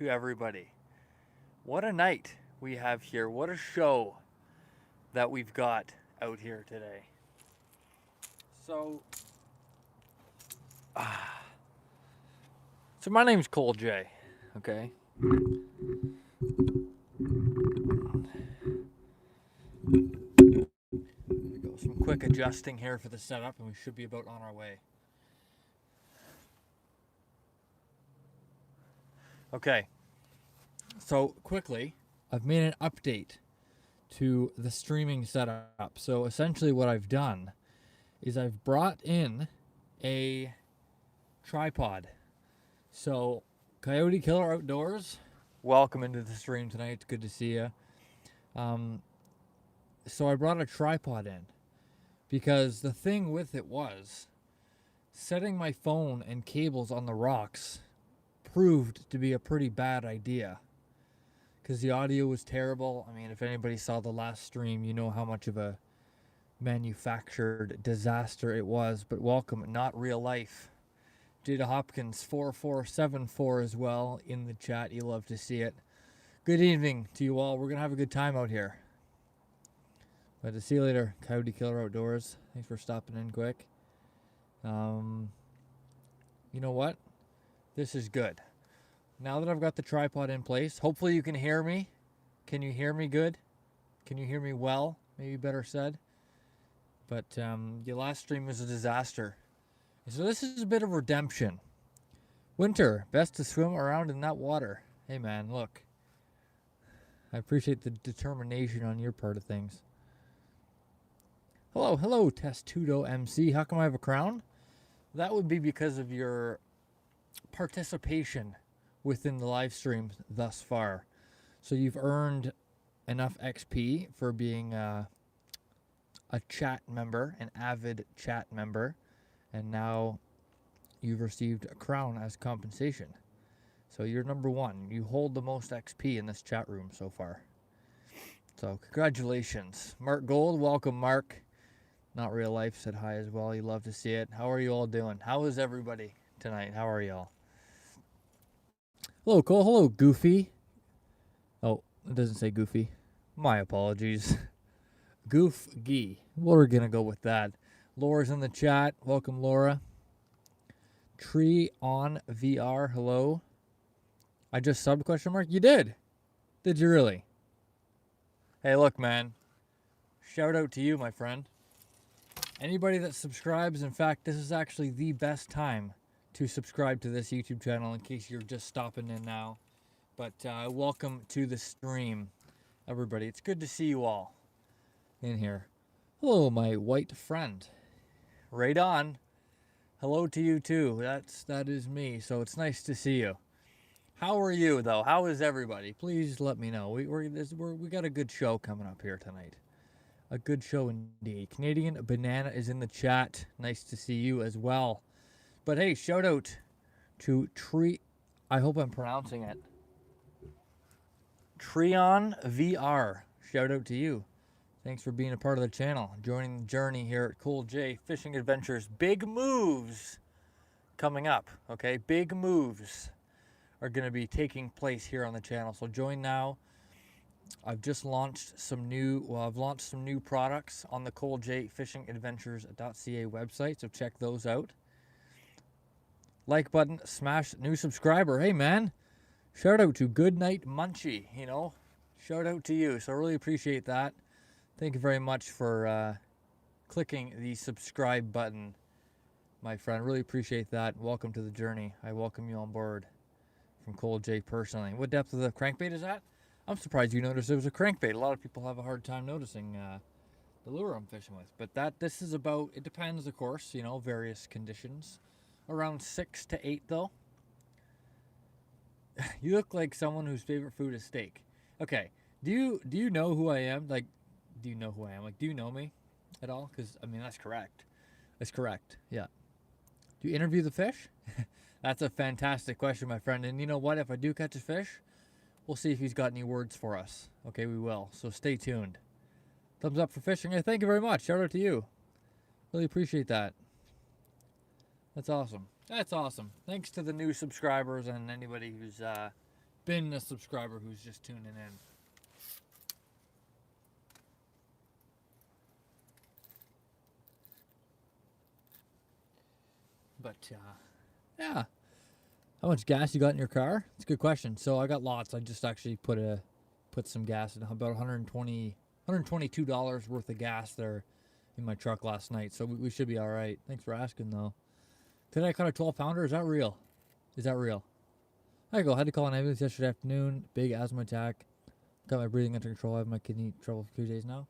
to everybody. What a night we have here. What a show that we've got out here today. So, so my name's Cole J. Okay. There we go. Some quick adjusting here for the setup, and we should be about on our way. Okay. So quickly, I've made an update to the streaming setup. So essentially, what I've done is I've brought in a tripod. So, Coyote Killer Outdoors, welcome into the stream tonight. It's good to see you. So I brought a tripod in because the thing with it was setting my phone and cables on the rocks proved to be a pretty bad idea because the audio was terrible. I mean, if anybody saw the last stream, you know how much of a manufactured disaster it was. But welcome, not real life. Jada Hopkins 4474 as well in the chat. You love to see it. Good evening to you all. We're gonna have a good time out here. But to see you later, Coyote Killer Outdoors. Thanks for stopping in quick. You know what? This is good. Now that I've got the tripod in place, hopefully you can hear me. Can you hear me good? Can you hear me well? Maybe better said. But your last stream was a disaster. So this is a bit of redemption. Winter, best to swim around in that water. Hey man, look. I appreciate the determination on your part of things. Hello, Testudo MC. How come I have a crown? That would be because of your participation within the live stream thus far. So you've earned enough XP for being a chat member, an avid chat member, and now you've received a crown as compensation. So you're number one. You hold the most XP in this chat room so far. So congratulations. Mark Gold, welcome Mark. Not Real Life said hi as well. You love to see it. How are you all doing? How is everybody tonight? How are y'all? Hello, Cole. Hello, Goofy. Oh, it doesn't say Goofy. My apologies. Goof Gee. We're going to go with that. Laura's in the chat. Welcome, Laura. Tree on VR. Hello. I just subbed question mark. You did. Did you really? Hey, look, man. Shout out to you, my friend. Anybody that subscribes, in fact, this is actually the best time to subscribe to this YouTube channel in case you're just stopping in now. But welcome to the stream, everybody. It's good to see you all in here. Hello, my white friend. Right on. Hello to you too. That is me. So it's nice to see you. How are you though? How is everybody? Please let me know. We got a good show coming up here tonight. A good show indeed. Canadian Banana is in the chat. Nice to see you as well. But hey, shout out to Tree. I hope I'm pronouncing it. Treon VR. Shout out to you. Thanks for being a part of the channel. Joining the journey here at Cool J Fishing Adventures. Big moves coming up. Okay, big moves are going to be taking place here on the channel. So join now. I've just launched some new, I've launched some new products on the ColeJFishingAdventures.ca website, so check those out. Like button, smash new subscriber. Hey man, shout out to Goodnight Munchie, you know, shout out to you. So I really appreciate that. Thank you very much for clicking the subscribe button, my friend. Really appreciate that. Welcome to the journey. I welcome you on board from Cole J personally. What depth of the crankbait is that? I'm surprised you noticed it was a crankbait. A lot of people have a hard time noticing the lure I'm fishing with. But this is about, it depends, of course, you know, various conditions. Around 6 to 8, though. You look like someone whose favorite food is steak. Okay, do you know who I am? Like, do you know who I am? Like, do you know me at all? Because, I mean, that's correct. That's correct, yeah. Do you interview the fish? That's a fantastic question, my friend. And you know what? If I do catch a fish, we'll see if he's got any words for us. Okay, we will. So stay tuned. Thumbs up for fishing. Hey, thank you very much. Shout out to you. Really appreciate that. That's awesome. That's awesome. Thanks to the new subscribers and anybody who's been a subscriber who's just tuning in. But yeah, how much gas you got in your car? It's a good question. So I got lots. I just actually put some gas in, about $122 worth of gas there in my truck last night. So we should be all right. Thanks for asking though. Today I caught a 12-pounder. Is that real? Is that real? I go. Had to call an ambulance yesterday afternoon. Big asthma attack. Got my breathing under control. I have my kidney trouble for 2 days now.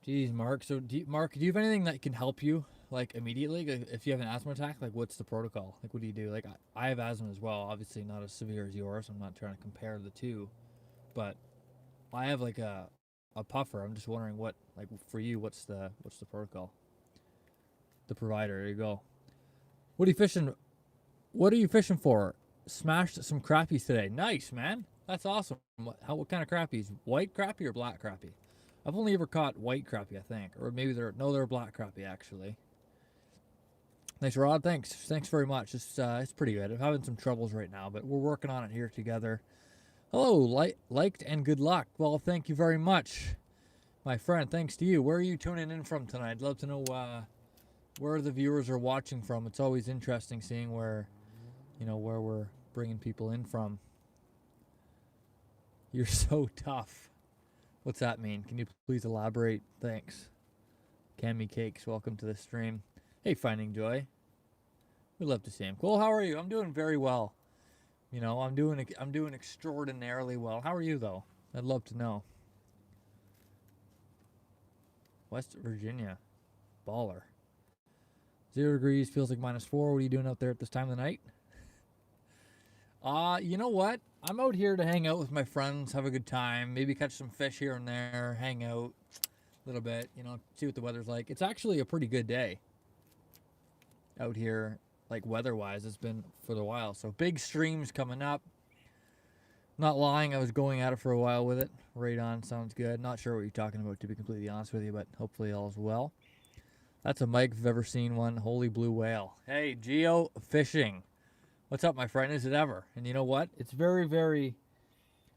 Jeez, Mark. So, Mark, do you have anything that can help you, like, immediately? Like, if you have an asthma attack, like, what's the protocol? Like, what do you do? Like, I have asthma as well. Obviously, not as severe as yours. I'm not trying to compare the two. But I have, like, a puffer. I'm just wondering what, like, for you, what's the protocol? The provider. There you go. What are you fishing? What are you fishing for? Smashed some crappies today. Nice, man. That's awesome. What kind of crappies? White crappie or black crappie? I've only ever caught white crappie, I think. Or maybe they're black crappie, actually. Thanks, Rod. Thanks very much. It's pretty good. I'm having some troubles right now, but we're working on it here together. Hello, liked and good luck. Well, thank you very much, my friend. Thanks to you. Where are you tuning in from tonight? I'd love to know where the viewers are watching from. It's always interesting seeing where we're bringing people in from. You're so tough. What's that mean? Can you please elaborate? Thanks. Cammy Cakes, welcome to the stream. Hey, Finding Joy. We'd love to see him. Cole, how are you? I'm doing very well. You know, I'm doing extraordinarily well. How are you, though? I'd love to know. West Virginia. Baller. 0 degrees, feels like -4. What are you doing out there at this time of the night? You know what? I'm out here to hang out with my friends, have a good time, maybe catch some fish here and there, hang out a little bit, see what the weather's like. It's actually a pretty good day out here, like weather-wise. It's been for a while. So big streams coming up. Not lying, I was going at it for a while with it. Radon sounds good. Not sure what you're talking about, to be completely honest with you, but hopefully all's well. That's a mic if I've ever seen one. Holy blue whale. Hey, Geo Fishing. What's up, my friend? Is it ever? And you know what? It's very, very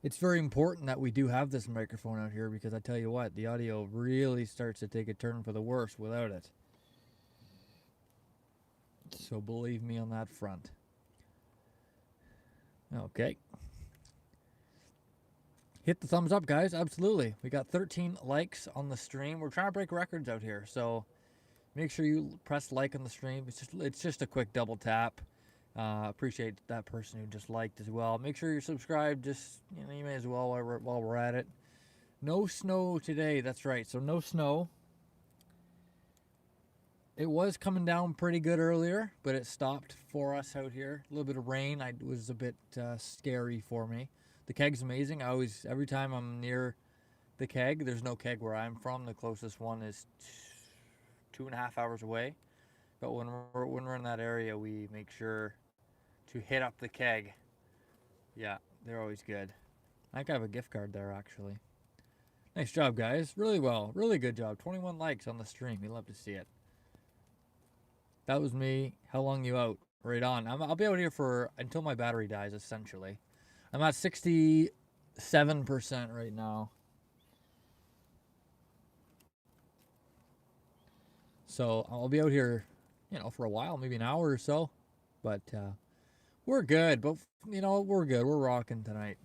important that we do have this microphone out here, because I tell you what, the audio really starts to take a turn for the worse without it. So believe me on that front. Okay. Hit the thumbs up, guys. Absolutely. We got 13 likes on the stream. We're trying to break records out here, so make sure you press like on the stream. It's just a quick double tap. Appreciate that person who just liked as well. Make sure you're subscribed. Just, you may as well while we're at it. No snow today. That's right. So no snow. It was coming down pretty good earlier, but it stopped for us out here. A little bit of rain. It was a bit scary for me. The keg's amazing. Every time I'm near the keg, there's no keg where I'm from. The closest one is 2.5 hours away. But when we're in that area, we make sure to hit up the keg. Yeah, they're always good. I think I have a gift card there, actually. Nice job, guys. Really well. Really good job. 21 likes on the stream. We love to see it. That was me. How long you out? Right on. I'll be out here until my battery dies, essentially. I'm at 67% right now. So I'll be out here, for a while, maybe an hour or so. But we're good. But, we're good. We're rocking tonight.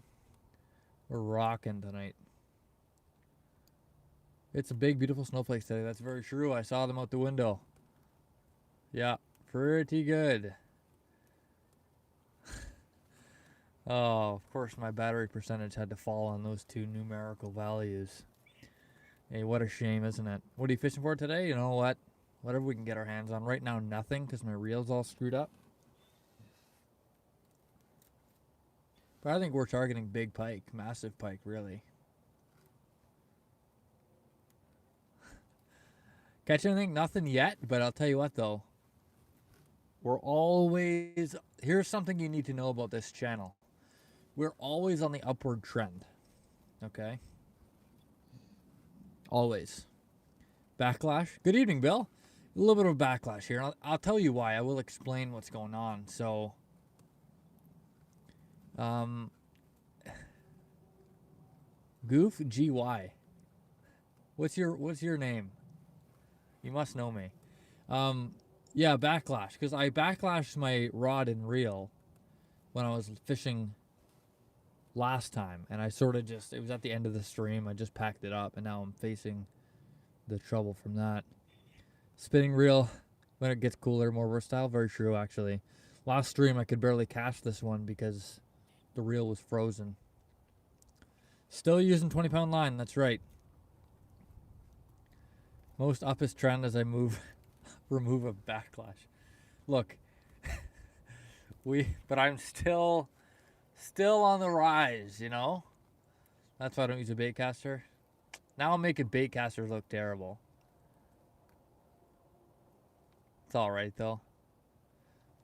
It's a big, beautiful snowflakes today. That's very true. I saw them out the window. Yeah, pretty good. Oh, of course, my battery percentage had to fall on those two numerical values. Hey, what a shame, isn't it? What are you fishing for today? You know what? Whatever we can get our hands on. Right now, nothing, because my reel's all screwed up. But I think we're targeting big pike, massive pike, really. Catch anything? Nothing yet, but I'll tell you what, though. Here's something you need to know about this channel. We're always on the upward trend. Okay? Always. Backlash. Good evening, Bill. A little bit of backlash here. I'll tell you why. I will explain what's going on. So, Goof GY. What's your name? You must know me. Yeah, backlash, because I backlashed my rod and reel when I was fishing last time, and I sort of just, it was at the end of the stream, I just packed it up, and now I'm facing the trouble from that. Spinning reel, when it gets cooler, more versatile. Very true, actually. Last stream, I could barely cast this one because the reel was frozen. Still using 20-pound line, that's right. Most uppest trend as I remove a backlash. Look, but I'm still on the rise, you know? That's why I don't use a bait caster. Now I'm making bait casters look terrible. It's alright, though.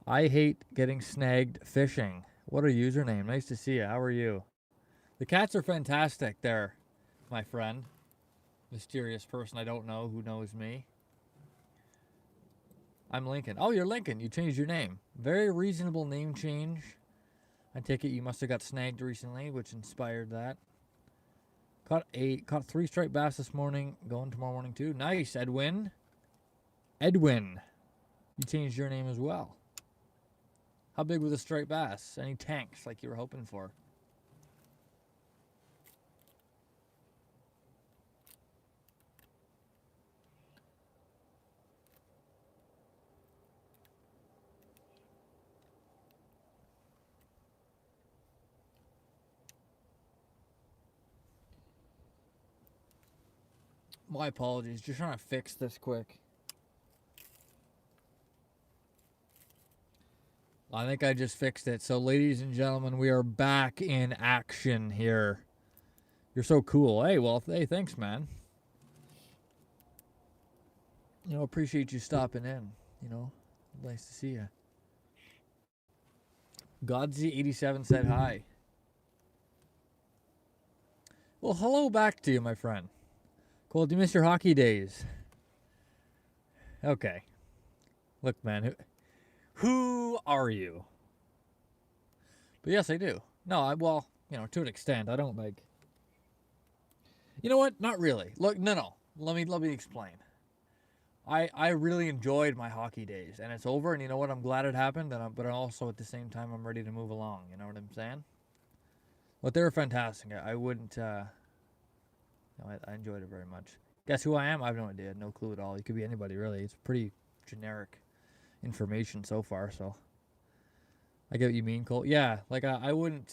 I hate getting snagged fishing. What a username. Nice to see you. How are you? The cats are fantastic there, my friend. Mysterious person I don't know who knows me. I'm Lincoln. Oh, you're Lincoln. You changed your name. Very reasonable name change. I take it you must have got snagged recently, which inspired that. Caught 3 striped bass this morning. Going tomorrow morning too. Nice, Edwin. Edwin. You changed your name as well. How big were the striped bass? Any tanks like you were hoping for? My apologies. Just trying to fix this quick. I think I just fixed it. So, ladies and gentlemen, we are back in action here. You're so cool. Hey, well, hey, thanks, man. You know, appreciate you stopping in. You know, nice to see you. Godsy87 said hi. Well, hello back to you, my friend. Cool, do you miss your hockey days? Okay. Look, man, who are you? But yes, I do. No, well, you know, to an extent. I don't like... You know what? Not really. Look, no. Let me explain. I really enjoyed my hockey days, and it's over, and you know what? I'm glad it happened, but also at the same time, I'm ready to move along. You know what I'm saying? But they were fantastic. I wouldn't... I enjoyed it very much. Guess who I am? I have no idea. No clue at all. You could be anybody, really. It's pretty generic information so far, so... I get what you mean, Cole. Yeah, like I wouldn't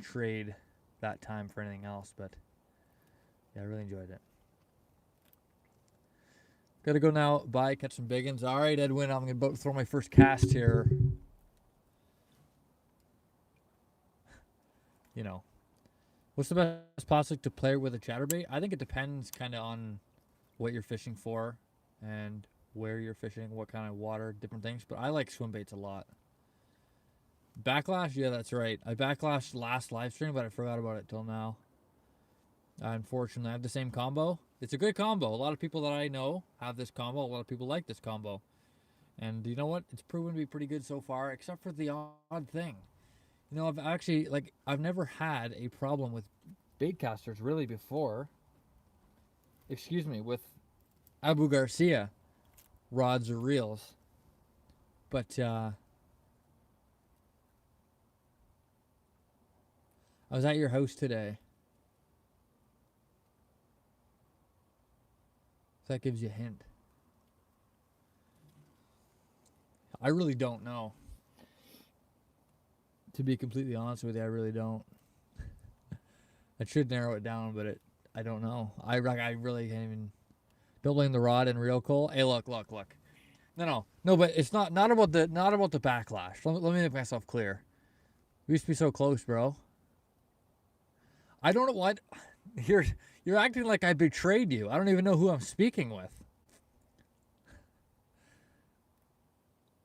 trade that time for anything else, but yeah, I really enjoyed it. Gotta go now. Bye. Catch some big ones. All right, Edwin. I'm gonna throw my first cast here. You know, what's the best plastic to play with a chatterbait? I think it depends kind of on what you're fishing for and where you're fishing, what kind of water, different things. But I like swim baits a lot. Backlash? Yeah, that's right. I backlashed last live stream, but I forgot about it till now. Unfortunately, I have the same combo. It's a good combo. A lot of people that I know have this combo. A lot of people like this combo. And you know what? It's proven to be pretty good so far, except for the odd thing. You know, I've never had a problem with bait casters really before. Excuse me, with Abu Garcia rods or reels. But, I was at your house today. So that gives you a hint. I really don't know. To be completely honest with you, I really don't. I should narrow it down, but I don't know. I really can't even. Don't blame the rod and reel, Cole. Hey, look. No. But it's not about the backlash. Let me make myself clear. We used to be so close, bro. I don't know what you're acting like I betrayed you. I don't even know who I'm speaking with.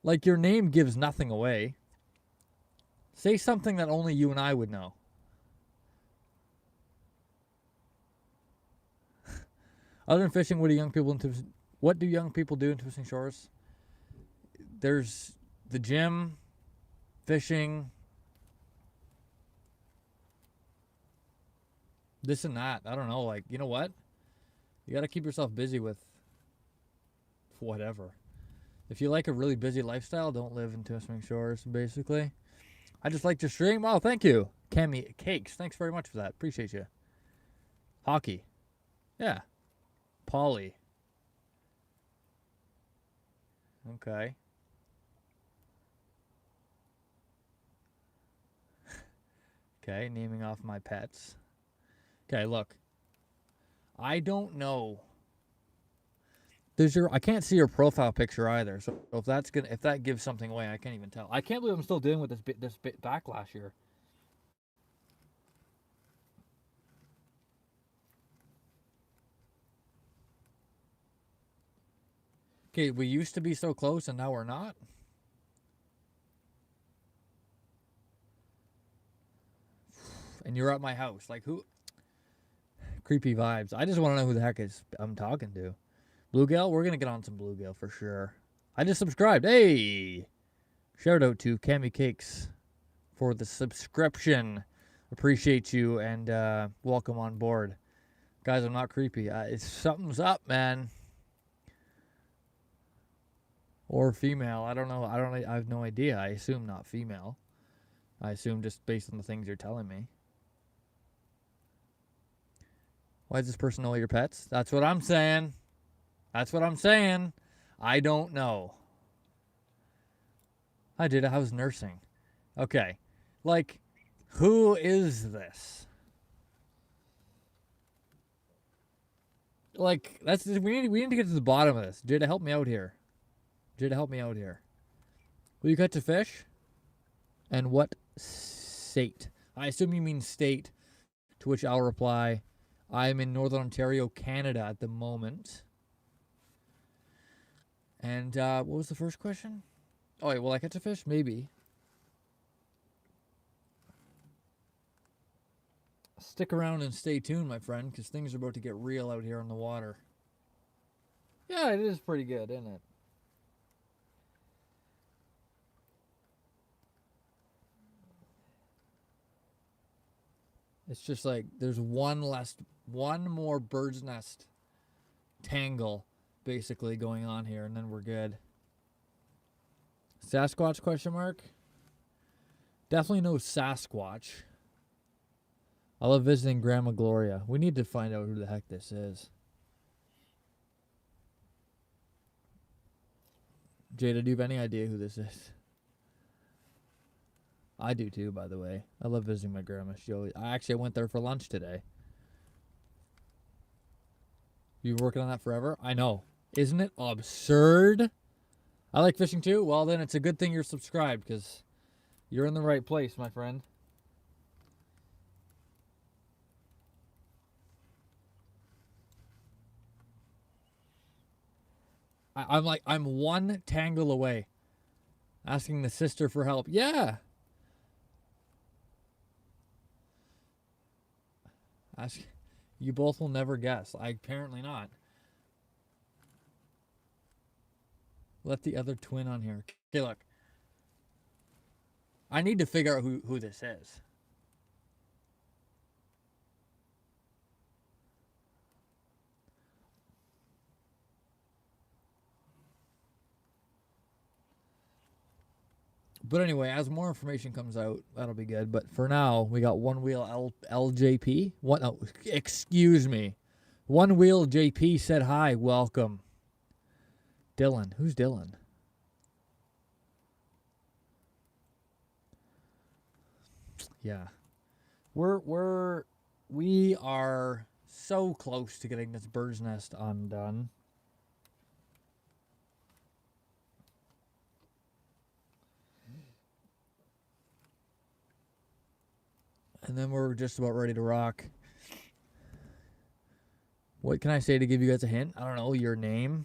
Like, your name gives nothing away. Say something that only you and I would know. Other than fishing, what do young people do in Twisting Shores? There's the gym, fishing. this and that. I don't know. Like, you know what? You got to keep yourself busy with whatever. If you like a really busy lifestyle, don't live in Timiskaming Shores, basically. I just like to stream. Oh, thank you. Cami Cakes. Thanks very much for that. Appreciate you. Hockey. Yeah. Polly. Okay. Okay, naming off my pets. Okay, look. I don't know. I can't see your profile picture either. So if that gives something away, I can't even tell. I can't believe I'm still dealing with this backlash here. Okay, we used to be so close and now we're not. And you're at my house. Like, who? Creepy vibes. I just want to know who the heck I'm talking to. Bluegill? We're going to get on some Bluegill for sure. I just subscribed. Hey! Shout out to Cami Cakes for the subscription. Appreciate you and welcome on board. Guys, I'm not creepy. Something's up, man. Or female. I don't know. I have no idea. I assume not female. I assume just based on the things you're telling me. Why does this person know your pets? That's what I'm saying. That's what I'm saying. I don't know. I did. I was nursing. Okay. Like, who is this? Like, we need to get to the bottom of this. Jada, help me out here. Jada, help me out here. Will you catch a fish? And what state? I assume you mean state, to which I'll reply, I'm in Northern Ontario, Canada at the moment. And what was the first question? Oh, wait, will I catch a fish? Maybe. Stick around and stay tuned, my friend, because things are about to get real out here on the water. Yeah, it is pretty good, isn't it? It's just like there's one more bird's nest tangle basically going on here, and then we're good. Sasquatch question mark? Definitely no Sasquatch. I love visiting Grandma Gloria. We need to find out who the heck this is. Jada, do you have any idea who this is? I do too, by the way. I love visiting my grandma. I went there for lunch today. You working on that forever? I know. Isn't it absurd? I like fishing too. Well, then it's a good thing you're subscribed because you're in the right place, my friend. I'm one tangle away. Asking the sister for help. Yeah. You both will never guess. Apparently not. Let the other twin on here. Okay, look. I need to figure out who this is. But anyway, as more information comes out, that'll be good. But for now, we got One Wheel LJP. What? Oh, excuse me. One Wheel JP said hi. Welcome. Dylan. Who's Dylan? Yeah. We are so close to getting this bird's nest undone. And then we're just about ready to rock. What can I say to give you guys a hint? I don't know. Your name?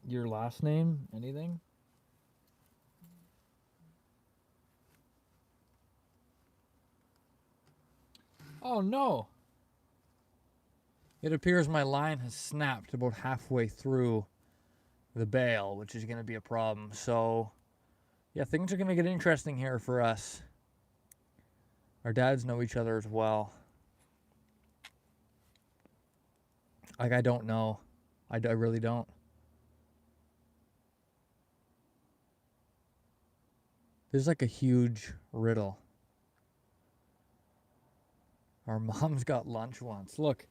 Your last name? Anything? Oh, no. It appears my line has snapped about halfway through the bail, which is going to be a problem. So, yeah, things are going to get interesting here for us. Our dads know each other as well. Like, I don't know. I really don't. There's like a huge riddle. Our mom's got lunch once. Look,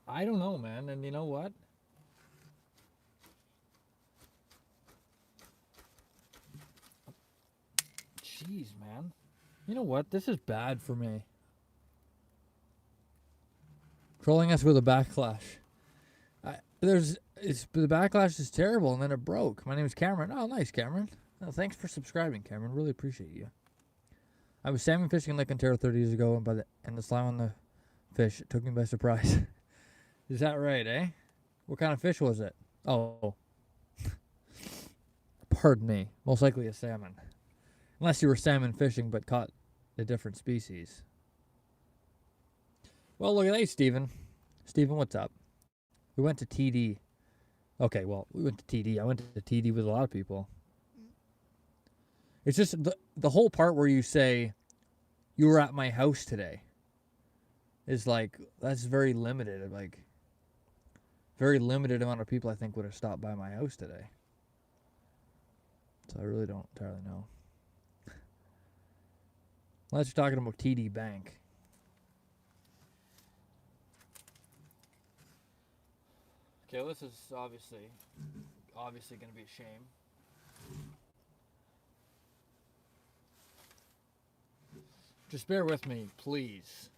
I don't know, man. And you know what? Jeez, man. You know what? This is bad for me. Trolling us with a backlash. The backlash is terrible, and then it broke. My name is Cameron. Oh, nice, Cameron. Oh, thanks for subscribing, Cameron. Really appreciate you. I was salmon fishing in Lake Ontario 30 years ago, and the slime on the fish took me by surprise. Is that right, eh? What kind of fish was it? Oh. Pardon me. Most likely a salmon. Unless you were salmon fishing but caught a different species. Well, look at that, Steven. Steven, what's up? We went to TD. Okay, well, we went to TD. I went to TD with a lot of people. It's just the whole part where you say, you were at my house today, is like, that's very limited. Like, very limited amount of people I think would have stopped by my house today. So I really don't entirely know. Unless you're talking about TD Bank. Okay, well, this is obviously going to be a shame. Just bear with me, please.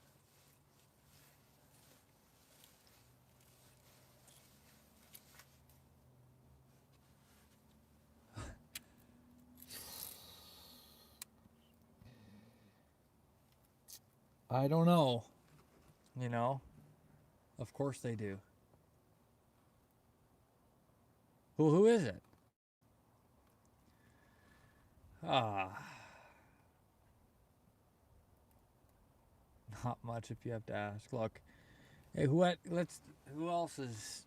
I don't know. You know? Of course they do. Who is it? Not much if you have to ask. Look. Hey, who else is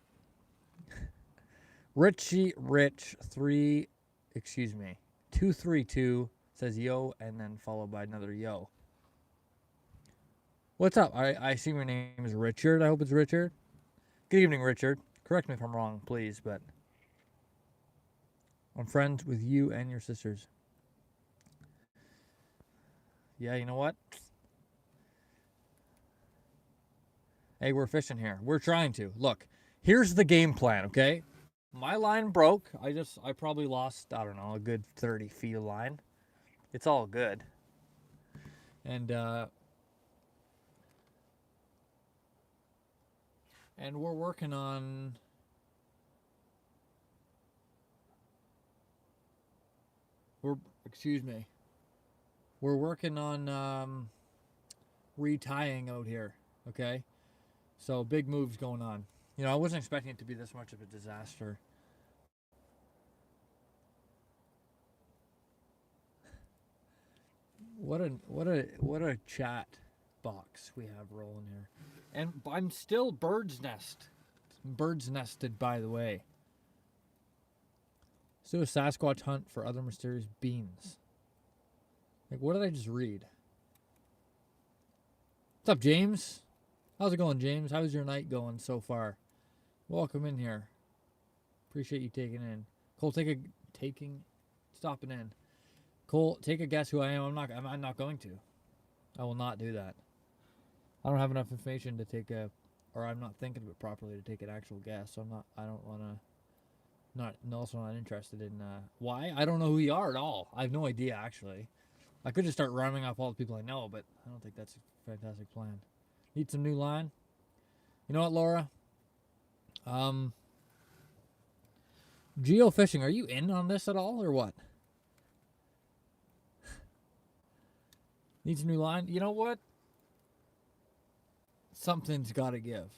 Richie Rich 232 says yo and then followed by another yo. What's up? I assume your name is Richard. I hope it's Richard. Good evening, Richard. Correct me if I'm wrong, please, but I'm friends with you and your sisters. Yeah, you know what? Hey, we're fishing here. We're trying to. Look, here's the game plan, okay? My line broke. I probably lost, I don't know, a good 30 feet of line. It's all good. And we're working on we're working on retying out here, okay? So big moves going on. You know, I wasn't expecting it to be this much of a disaster. What a chat box we have rolling here. And I'm still bird's nested, by the way. Let's do a Sasquatch hunt for other mysterious beings. Like, what did I just read? What's up, James? How's it going, James? How's your night going so far? Welcome in here. Appreciate you taking in. Cole, stopping in. Cole, take a guess who I am. I'm not going to. I will not do that. I don't have enough information to take or I'm not thinking of it properly to take an actual guess. So I don't want to, also not interested in, why? I don't know who you are at all. I have no idea, actually. I could just start rounding off all the people I know, but I don't think that's a fantastic plan. Need some new line? You know what, Laura? Geofishing, are you in on this at all, or what? Needs a new line? You know what? Something's got to give.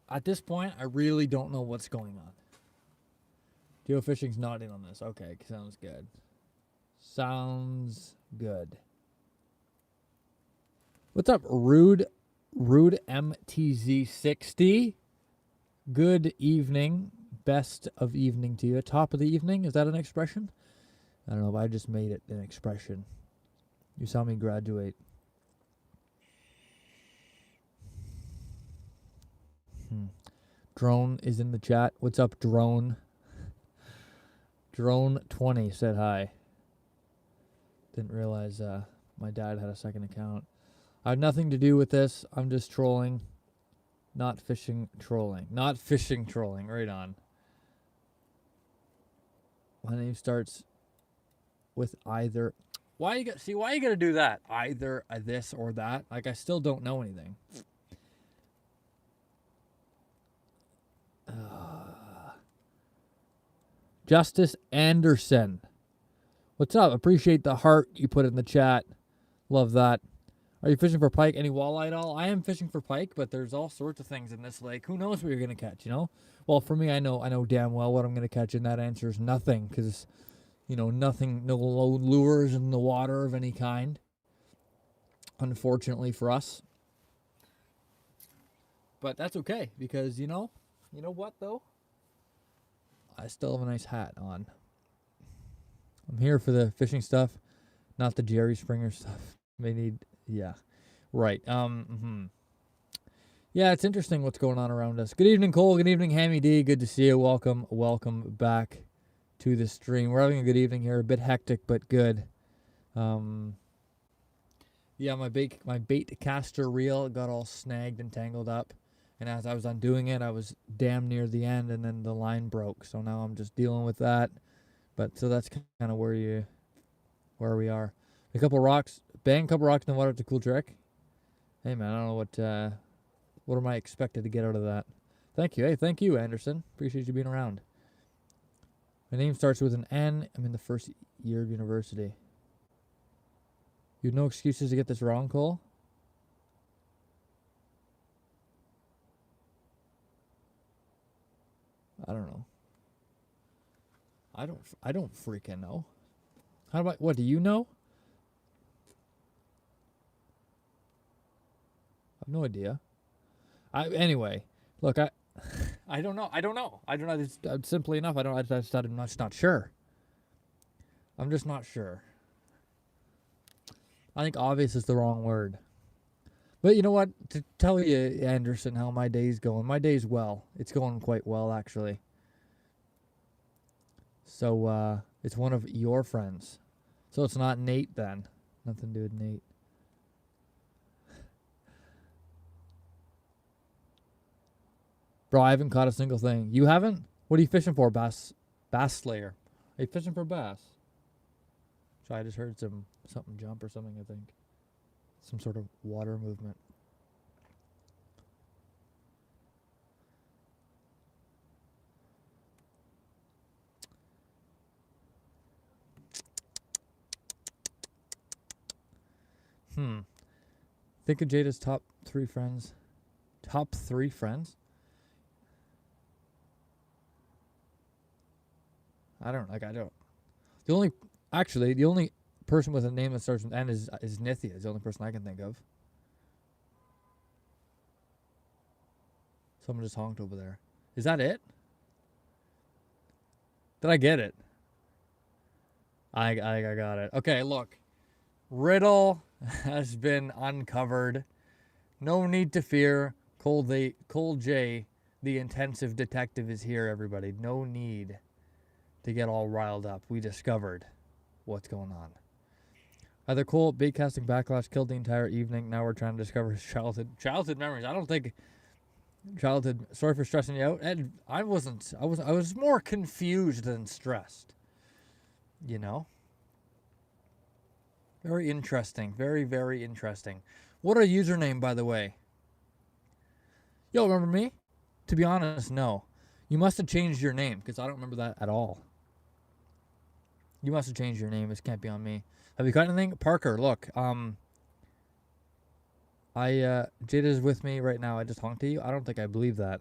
At this point, I really don't know what's going on. Geofishing's not in on this. Okay, sounds good. Sounds good. What's up, Rude MTZ60? Good evening. Best of evening to you. Top of the evening. Is that an expression? I don't know, but I just made it an expression. You saw me graduate. Drone is in the chat. What's up, Drone? Drone20 said hi. Didn't realize my dad had a second account. I had nothing to do with this. I'm just trolling. Not fishing trolling. Not fishing trolling. Right on. My name starts with either. Why you gotta do that? Either this or that. Like, I still don't know anything. Justice Anderson. What's up? Appreciate the heart you put in the chat. Love that. Are you fishing for pike? Any walleye at all? I am fishing for pike, but there's all sorts of things in this lake. Who knows what you're gonna catch? You know. Well, for me, I know damn well what I'm gonna catch, and that answer is nothing, because, you know, nothing, no lures in the water of any kind. Unfortunately for us, but that's okay, because you know what though? I still have a nice hat on. I'm here for the fishing stuff, not the Jerry Springer stuff. They need, yeah, right. Yeah, it's interesting what's going on around us. Good evening, Cole. Good evening, Hammy D. Good to see you. Welcome back to the stream. We're having a good evening here. A bit hectic, but good. Yeah, my bait caster reel got all snagged and tangled up, and as I was undoing it, I was damn near the end, and then the line broke. So now I'm just dealing with that. But so that's kind of where we are. A couple rocks, bang, a couple rocks in the water. It's a cool trick. Hey man, I don't know what am I expected to get out of that. Thank you. Hey, thank you, Anderson. Appreciate you being around. My name starts with an N. I'm in the first year of university. You have no excuses to get this wrong, Cole? I don't know. I don't freaking know. How about, what do you know? I have no idea. Anyway, look, I don't know. It's simply enough. I'm just not sure. I'm just not sure. I think obvious is the wrong word. But you know what? To tell you, Anderson, how my day's going. My day's well. It's going quite well, actually. So, it's one of your friends. So it's not Nate then. Nothing to do with Nate. Bro, I haven't caught a single thing. You haven't? What are you fishing for, Bass Slayer? Are you fishing for bass? So I just heard something jump or something, I think. Some sort of water movement. Think of Jada's top 3 friends. Top 3 friends? I don't. The only person with a name that starts with N is Nithya. Is the only person I can think of. Someone just honked over there. Is that it? Did I get it? I got it. Okay, look. Riddle has been uncovered. No need to fear. Cole J, the intensive detective, is here, everybody. No need to get all riled up. We discovered what's going on. Either Cole bait casting backlash killed the entire evening. Now we're trying to discover his childhood memories. I don't think childhood. Sorry for stressing you out. Ed, I was more confused than stressed. You know. Very interesting. Very, very interesting. What a username, by the way. Yo, remember me? To be honest, no. You must have changed your name, because I don't remember that at all. You must have changed your name. This can't be on me. Have you got anything? Parker, look. Jada's with me right now. I just honked at you. I don't think I believe that.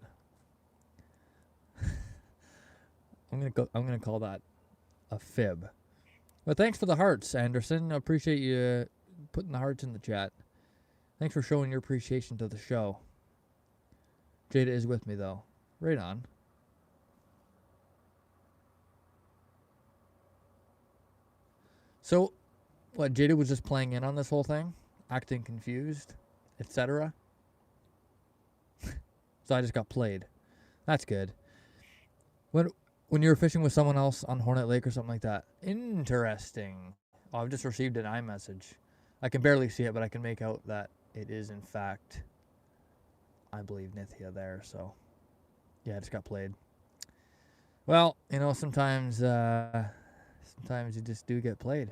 I'm gonna call that a fib. But thanks for the hearts, Anderson. I appreciate you putting the hearts in the chat. Thanks for showing your appreciation to the show. Jada is with me, though. Right on. So, what, Jada was just playing in on this whole thing? Acting confused, etc.? So I just got played. That's good. When when you were fishing with someone else on Hornet Lake or something like that. Interesting. Oh, I've just received an iMessage. I can barely see it, but I can make out that it is in fact, I believe, Nithya there. So, yeah, I just got played. Well, sometimes you just do get played.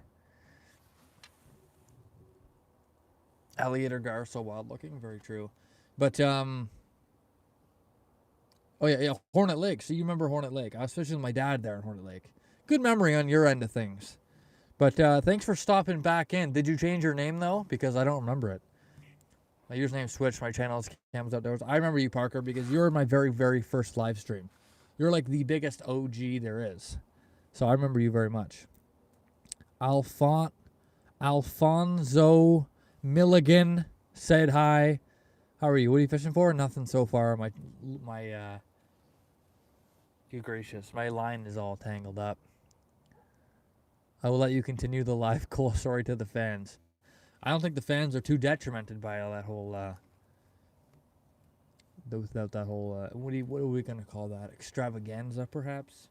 Alligator gar so wild looking, very true. But oh yeah, Hornet Lake. So you remember Hornet Lake? I was fishing with my dad there in Hornet Lake. Good memory on your end of things. But thanks for stopping back in. Did you change your name though? Because I don't remember it. My username switched. My channel is Cams Outdoors. I remember you, Parker, because you're my very, very first live stream. You're like the biggest OG there is. So I remember you very much. Alfonso Milligan said hi. How are you? What are you fishing for? Nothing so far. My good gracious, my line is all tangled up. I will let you continue the live call. Sorry to the fans. I don't think the fans are too detrimented by all that whole without that whole what are we gonna call that, extravaganza perhaps?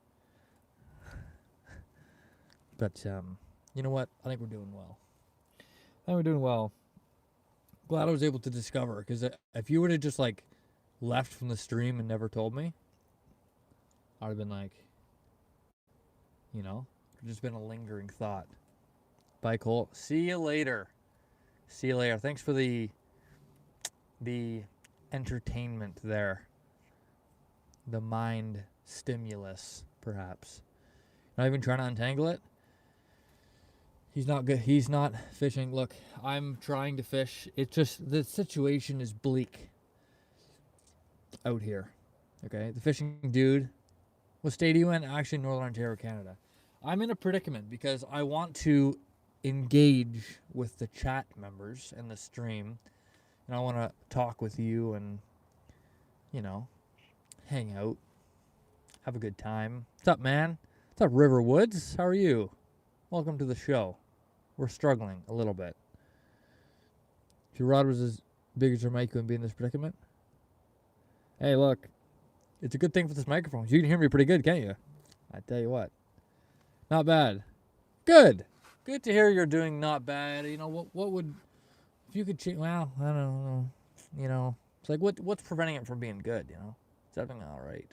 But you know what? I think we're doing well. Glad I was able to discover, because if you would have just like left from the stream and never told me, I'd have been like, just been a lingering thought. Bye, Cole. See you later. Thanks for the entertainment there. The mind stimulus, perhaps. Not even trying to untangle it. He's not good. He's not fishing. Look, I'm trying to fish. It's just the situation is bleak out here. Okay, the fishing dude. What state are you in? Actually, Northern Ontario, Canada. I'm in a predicament because I want to engage with the chat members in the stream, and I want to talk with you and, hang out, have a good time. What's up, man? What's up, River Woods? How are you? Welcome to the show. We're struggling a little bit. If your rod was as big as your mic, you wouldn't be in this predicament. Hey, look. It's a good thing for this microphone. You can hear me pretty good, can't you? I tell you what. Not bad. Good. Good to hear you're doing not bad. What would, if you could change, well, I don't know. It's like, what's preventing it from being good, It's everything all right.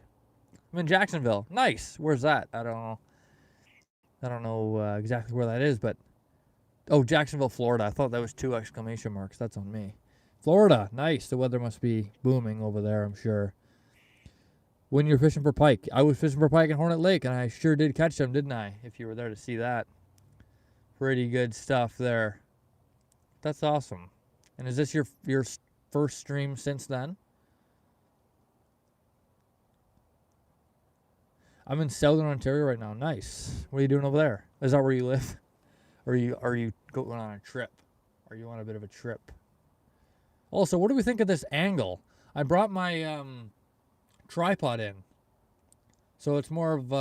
I'm in Jacksonville. Nice. Where's that? I don't know exactly where that is, but, oh, Jacksonville, Florida. I thought that was 2 exclamation marks. That's on me. Florida. Nice. The weather must be booming over there, I'm sure. When you're fishing for pike. I was fishing for pike in Hornet Lake, and I sure did catch them, didn't I? If you were there to see that. Pretty good stuff there. That's awesome. And is this your first stream since then? I'm in Southern Ontario right now. Nice. What are you doing over there? Is that where you live? Or are you going on a trip? Are you on a bit of a trip? Also, what do we think of this angle? I brought my tripod in, so it's more of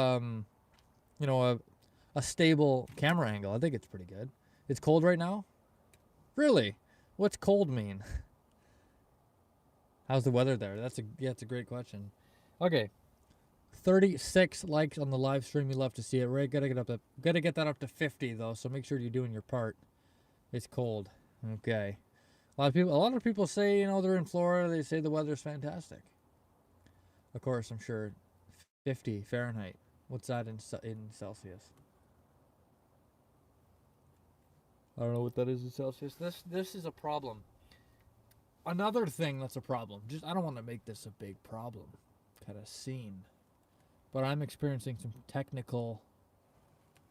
a stable camera angle. I think it's pretty good. It's cold right now. Really? What's cold mean? How's the weather there? It's a great question. Okay, 36 likes on the live stream. You love to see it, right? Gotta get that up to 50 though. So make sure you're doing your part. It's cold. Okay. A lot of people say they're in Florida. They say the weather's fantastic. Of course, I'm sure 50 Fahrenheit. What's that in Celsius? I don't know what that is in Celsius. This is a problem. Another thing that's a problem. I don't want to make this a big problem kind of scene, but I'm experiencing some technical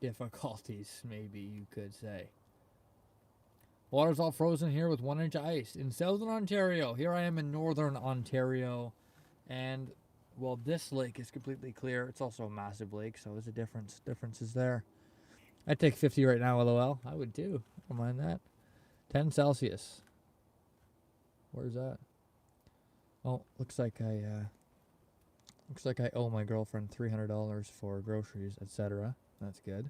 difficulties, maybe you could say. Water's all frozen here with 1 inch of ice in Southern Ontario. Here I am in Northern Ontario, and well, this lake is completely clear. It's also a massive lake, so there's a differences there. I'd take 50 right now, LOL. I would too. I don't mind that. 10 Celsius. Where's that? Oh, looks like Looks like I owe my girlfriend $300 for groceries, etc. That's good.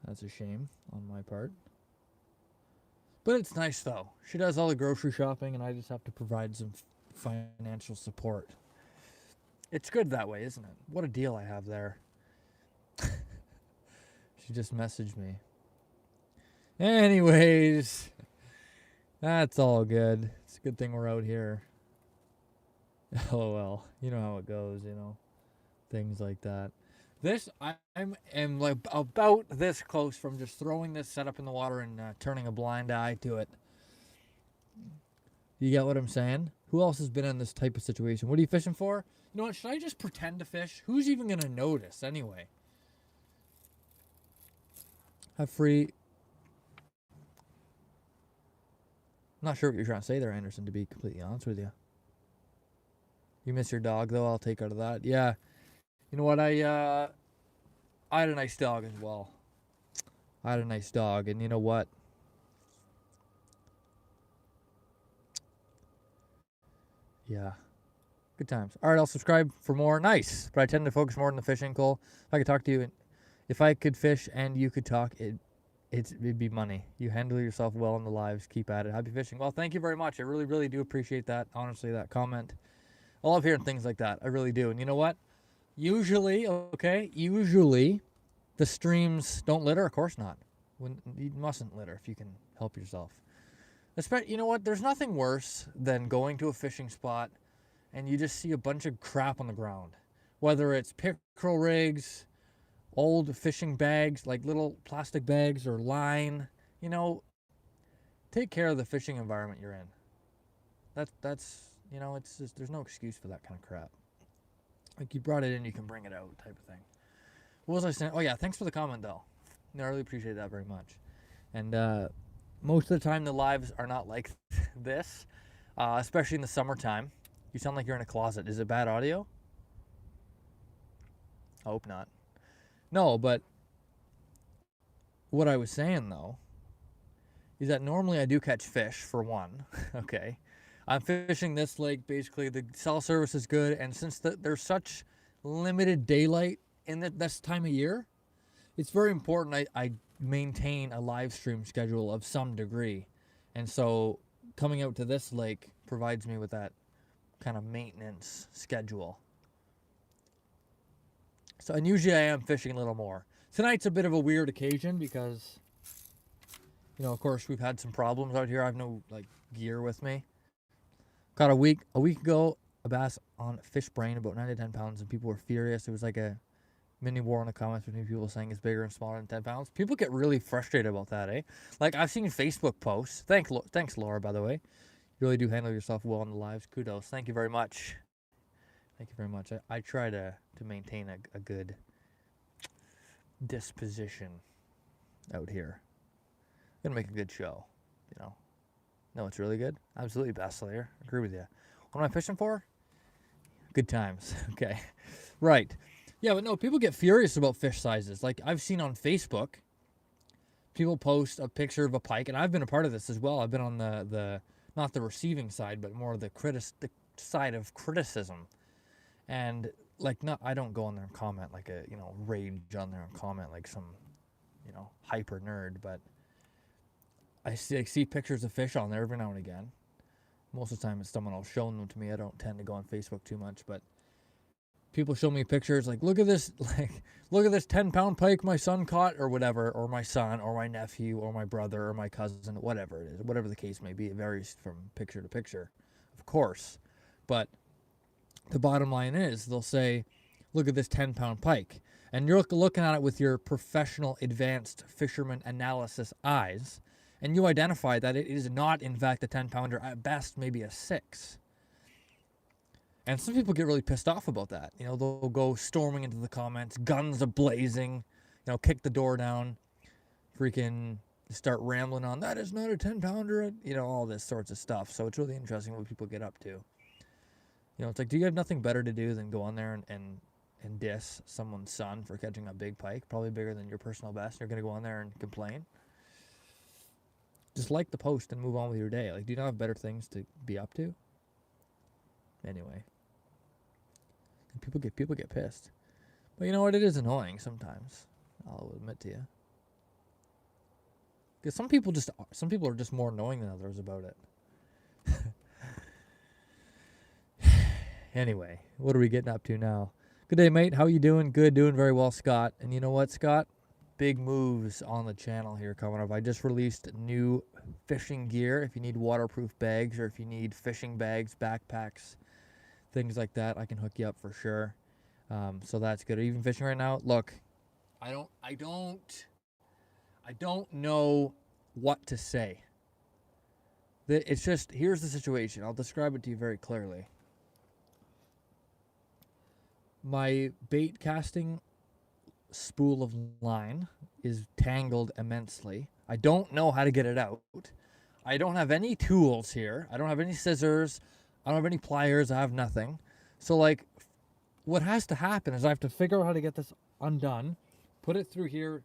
That's a shame on my part. But it's nice, though. She does all the grocery shopping, and I just have to provide some financial support. It's good that way, isn't it? What a deal I have there. She just messaged me. Anyways, that's all good. It's a good thing we're out here. LOL. You know how it goes, things like that. This, am like about this close from just throwing this setup in the water and turning a blind eye to it. You get what I'm saying? Who else has been in this type of situation? What are you fishing for? You know what? Should I just pretend to fish? Who's even going to notice anyway? Have free. I'm not sure what you're trying to say there, Anderson, to be completely honest with you. You miss your dog, though. I'll take out of that. Yeah. You know what? I had a nice dog as well. I had a nice dog, and you know what? Yeah. Good times. All right, I'll subscribe for more. Nice. But I tend to focus more on the fishing, Cole. If I could talk to you, if I could fish and you could talk, it'd be money. You handle yourself well in the lives. Keep at it. Happy fishing. Well, thank you very much. I really, really do appreciate that. Honestly, that comment. I love hearing things like that. I really do. And you know what? Usually, the streams don't litter. Of course not. You mustn't litter if you can help yourself. You know what? There's nothing worse than going to a fishing spot and you just see a bunch of crap on the ground. Whether it's pickerel rigs, old fishing bags, like little plastic bags or line, take care of the fishing environment you're in. That's it's just, there's no excuse for that kind of crap. Like, you brought it in, you can bring it out type of thing. What was I saying? Oh yeah, thanks for the comment though. I really appreciate that very much. And most of the time the lives are not like this, especially in the summertime. You sound like you're in a closet. Is it bad audio? I hope not. No, but what I was saying though is that normally I do catch fish for one. Okay. I'm fishing this lake. Basically, the cell service is good, and since there's such limited daylight in this time of year, it's very important I maintain a live stream schedule of some degree. And so coming out to this lake provides me with that kind of maintenance schedule. So, and usually I am fishing a little more. Tonight's a bit of a weird occasion because, of course, we've had some problems out here. I have no gear with me. Caught a week ago a bass on Fish Brain, about 9 to 10 pounds, and people were furious. It was like a mini war in the comments between people saying it's bigger and smaller than 10 pounds. People get really frustrated about that, eh? Like, I've seen Facebook posts. Thanks, Laura, by the way. You really do handle yourself well in the lives. Kudos. Thank you very much. Thank you very much. I try to maintain a good disposition out here. Gonna make a good show, No, it's really good. Absolutely best Slayer. Agree with you. What am I fishing for? Good times. Okay. Right. Yeah, but no, people get furious about fish sizes. Like, I've seen on Facebook, people post a picture of a pike, and I've been a part of this as well. I've been on the not the receiving side, but more the side of criticism. And I don't go on there and comment rage on there and comment like some, hyper nerd, but I see pictures of fish on there every now and again. Most of the time it's someone else showing them to me. I don't tend to go on Facebook too much, but people show me pictures look at this 10-pound pike my son caught, or whatever, or my son, or my nephew, or my brother, or my cousin, whatever it is, whatever the case may be. It varies from picture to picture, of course. But the bottom line is they'll say, look at this 10-pound pike. And you're looking at it with your professional advanced fisherman analysis eyes, and you identify that it is not, in fact, a 10-pounder, at best maybe a 6. And some people get really pissed off about that. They'll go storming into the comments, guns a-blazing, kick the door down, freaking start rambling on, that is not a 10-pounder, all this sorts of stuff. So it's really interesting what people get up to. It's like, do you have nothing better to do than go on there and diss someone's son for catching a big pike, probably bigger than your personal best? You're going to go on there and complain? Just like the post and move on with your day. Do you not have better things to be up to? Anyway. People get pissed. But you know what? It is annoying sometimes. I'll admit to you. Because some people are just more annoying than others about it. Anyway, what are we getting up to now? Good day, mate. How you doing? Good, doing very well, Scott. And you know what, Scott? Big moves on the channel here coming up. I just released new fishing gear. If you need waterproof bags or if you need fishing bags, backpacks, things like that, I can hook you up for sure. So that's good. Are you even fishing right now? Look, I don't know what to say. It's just, here's the situation. I'll describe it to you very clearly. My bait casting spool of line is tangled immensely. I don't know how to get it out. I don't have any tools here. I don't have any scissors. I don't have any pliers. I have nothing. So like, what has to happen is I have to figure out how to get this undone, put it through here,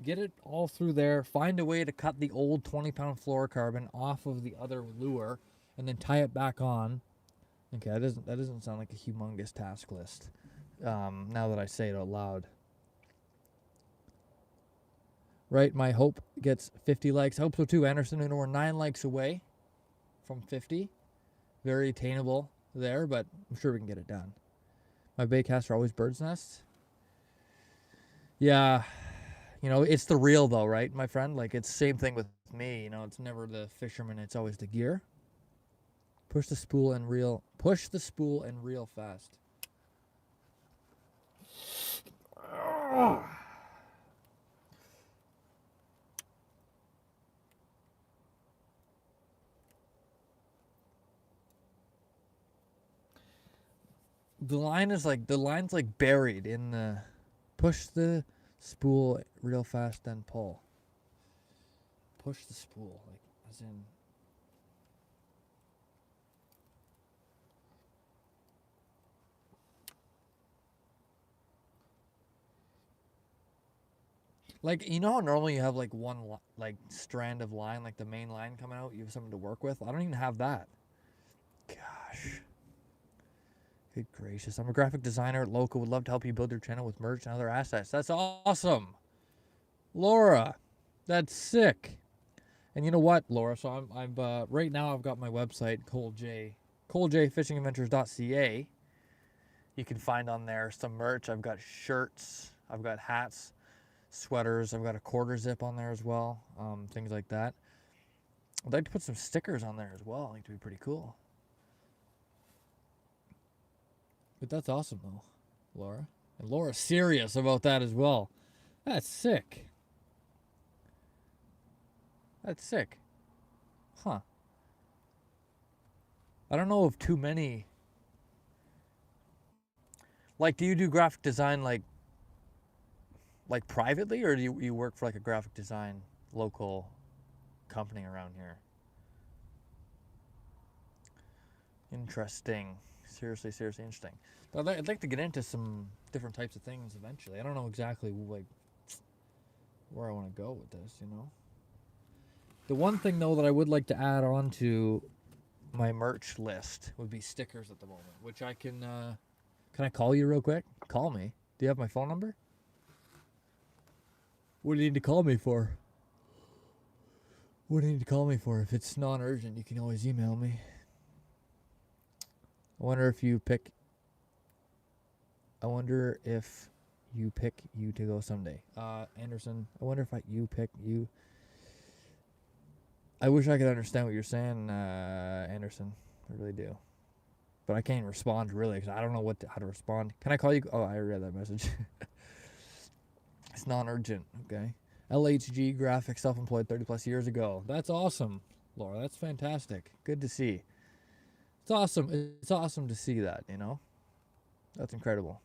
get it all through there, find a way to cut the old 20-pound fluorocarbon off of the other lure, and then tie it back on. Okay, that doesn't sound like a humongous task list. Now that I say it out loud. Right, my hope gets 50 likes. I hope so too, Anderson. You know, we're 9 likes away from 50. Very attainable there, but I'm sure we can get it done. My bait casts are always bird's nests. Yeah, you know, it's the reel though, right, my friend? Like, it's the same thing with me. You know, it's never the fisherman, it's always the gear. Push the spool and reel. Push the spool and reel fast. The line's like buried in the. Push the spool real fast, then pull. Push the spool, like as in. Like, you know how normally you have like one like strand of line, like the main line coming out, you have something to work with? I don't even have that. Gosh. Good gracious. I'm a graphic designer at Local. Would love to help you build your channel with merch and other assets. That's awesome. Laura, that's sick. And you know what, Laura? So I'm right now I've got my website, ColeJFishingAdventures.ca. You can find on there some merch. I've got shirts, I've got hats, sweaters, I've got a quarter zip on there as well, things like that. I'd like to put some stickers on there as well. I think it'd be pretty cool. But that's awesome though, Laura. And Laura's serious about that as well. That's sick. That's sick. Huh. I don't know of too many. Like, do you do graphic design like privately, or do you work for like a graphic design local company around here? Interesting. Seriously interesting. But I'd like to get into some different types of things eventually. I don't know exactly like where I want to go with this, you know. The one thing though that I would like to add on to my merch list would be stickers at the moment, which I can I call you real quick? Call me. Do you have my phone number? What do you need to call me for? What do you need to call me for? If it's non-urgent, you can always email me. I wonder if you pick you to go someday. Anderson, I wonder if you pick you. I wish I could understand what you're saying, Anderson. I really do. But I can't respond really because I don't know how to respond. Can I call you? Oh, I read that message. It's non-urgent, okay? LHG graphic, self-employed 30 plus years ago. That's awesome, Laura. That's fantastic. Good to see. It's awesome. It's awesome to see that, you know? That's incredible.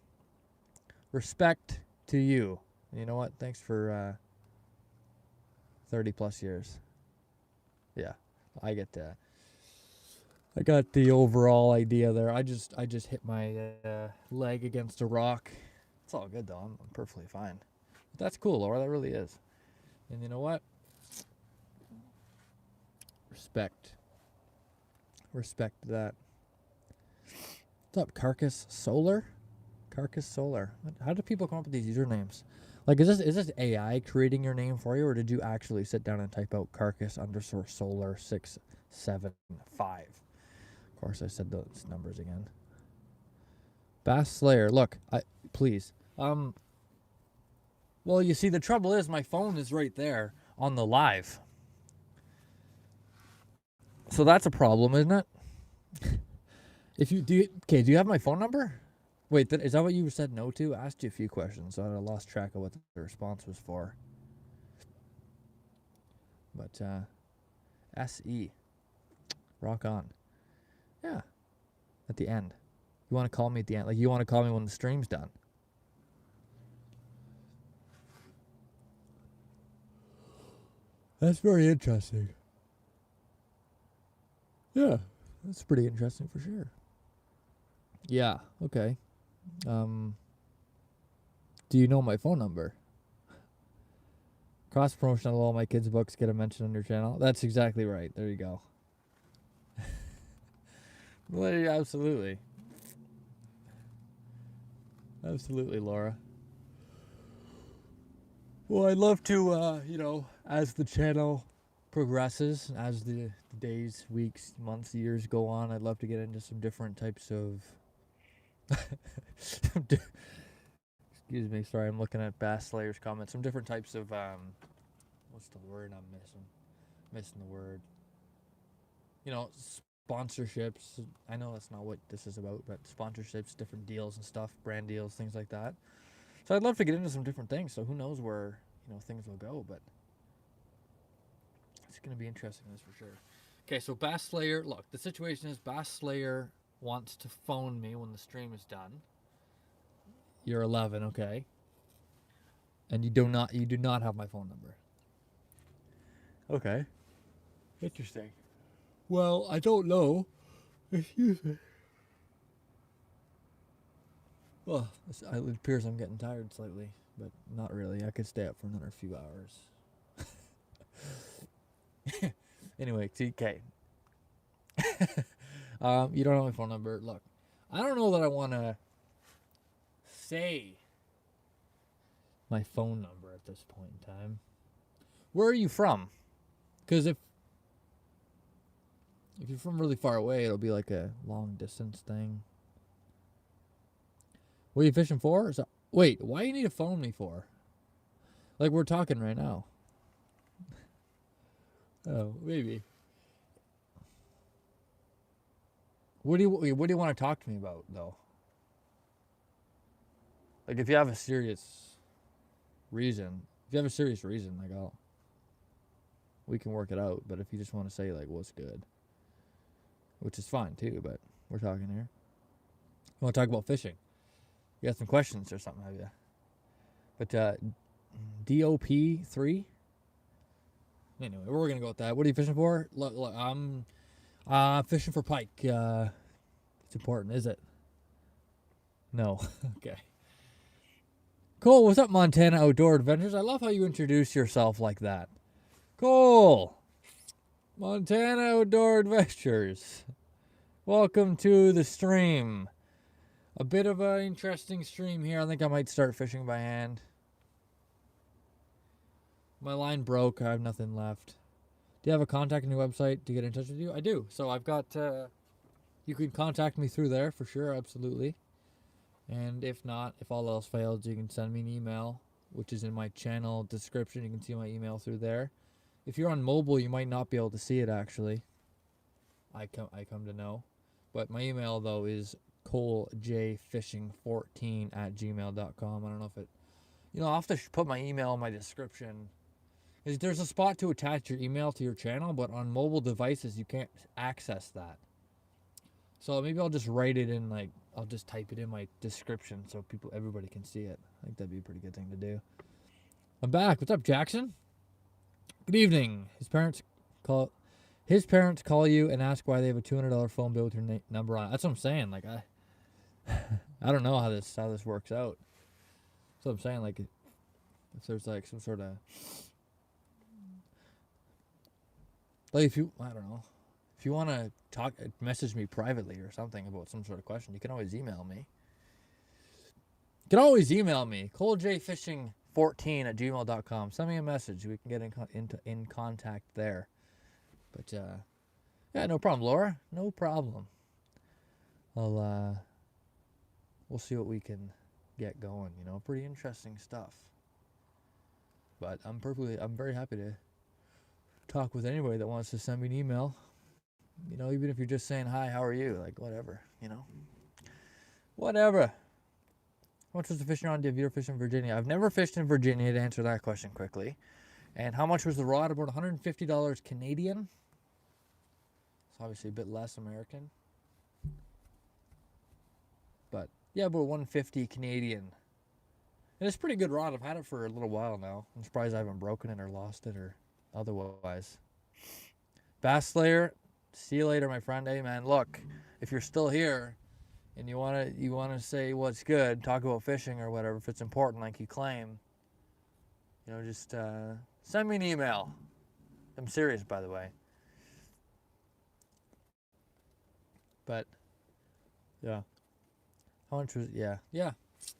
Respect to you. You know what? Thanks for 30 plus years. Yeah, I get that. I got the overall idea there. I just hit my leg against a rock. It's all good though. I'm perfectly fine. But that's cool, Laura. That really is. And you know what? Respect that. What's up, Carcass Solar? Carcass Solar. How do people come up with these usernames? Like, is this AI creating your name for you, or did you actually sit down and type out Carcass _ Solar 675? Of course, I said those numbers again. Bass Slayer. Look, please. Well, you see, the trouble is my phone is right there on the live. So that's a problem, isn't it? If you do, do you have my phone number? Wait, is that what you said no to? I asked you a few questions, so I lost track of what the response was for. But SE, rock on. Yeah, at the end. You want to call me at the end? Like, you want to call me when the stream's done? That's very interesting. Yeah, that's pretty interesting for sure. Yeah, okay. Do you know my phone number? Cross promotion of all my kids' books get a mention on your channel. That's exactly right. There you go. Well, yeah, absolutely. Absolutely, Laura. Well, I'd love to, as the channel progresses, as the days, weeks, months, years go on, I'd love to get into some different types of... Excuse me, sorry, I'm looking at Bass Slayer's comments. Some different types of, what's the word I'm missing? Missing the word. Sponsorships. I know that's not what this is about, but sponsorships, different deals and stuff, brand deals, things like that. So I'd love to get into some different things. So who knows where, things will go, but it's going to be interesting, that's for sure. Okay, so Bass Slayer, look, the situation is Bass Slayer wants to phone me when the stream is done. You're 11, okay? And you do not have my phone number. Okay. Interesting. Well, I don't know. Excuse me. Well, it appears I'm getting tired slightly, but not really. I could stay up for another few hours. Anyway, TK. You don't have my phone number. Look, I don't know that I want to say my phone number at this point in time. Where are you from? Because if you're from really far away, it'll be like a long distance thing. What are you fishing for? Wait, why do you need to phone me for? Like, we're talking right now. Oh, maybe. What do you want to talk to me about, though? Like, if you have a serious reason, like, we can work it out. But if you just want to say, like, what's good, which is fine too, but we're talking here. You want to talk about fishing? You got some questions or something, have you? But DOP3. Anyway, we're gonna go with that. What are you fishing for? Look, I'm fishing for pike. It's important, is it? No. Okay. Cool. What's up, Montana Outdoor Adventures? I love how you introduce yourself like that. Cool. Montana Outdoor Adventures. Welcome to the stream. A bit of an interesting stream here. I think I might start fishing by hand. My line broke. I have nothing left. Do you have a contact on your website to get in touch with you? I do. So I've got... you can contact me through there for sure. Absolutely. And if not, if all else fails, you can send me an email, which is in my channel description. You can see my email through there. If you're on mobile, you might not be able to see it, actually. I come to know. But my email, though, is colejfishing14@gmail.com. I don't know if it... I'll have to put my email in my description. There's a spot to attach your email to your channel, but on mobile devices, you can't access that. So maybe I'll just write it in, like, I'll just type it in my description so everybody can see it. I think that'd be a pretty good thing to do. I'm back. What's up, Jackson? Good evening. His parents call you and ask why they have a $200 phone bill with your number on it. That's what I'm saying. Like, I don't know how this works out. So I'm saying, like, if there's like some sort of, like, I don't know, if you want to message me privately or something about some sort of question, you can always email me. You can always email me, coljfishing14@gmail.com. Send me a message. We can get in contact there. But yeah, no problem, Laura. No problem. We'll see what we can get going. Pretty interesting stuff. But I'm very happy to talk with anybody that wants to send me an email. Even if you're just saying hi, how are you? Like whatever. Whatever. How much was the fishing rod? Have you ever fished in Virginia? I've never fished in Virginia, to answer that question quickly. And how much was the rod? About $150 Canadian. It's obviously a bit less American. But yeah, about $150 Canadian. And it's a pretty good rod. I've had it for a little while now. I'm surprised I haven't broken it or lost it or otherwise. Bass Slayer, see you later, my friend. Hey man, look, if you're still here and you wanna say what's good, talk about fishing or whatever, if it's important like you claim, just send me an email. I'm serious, by the way. But yeah, how much was yeah?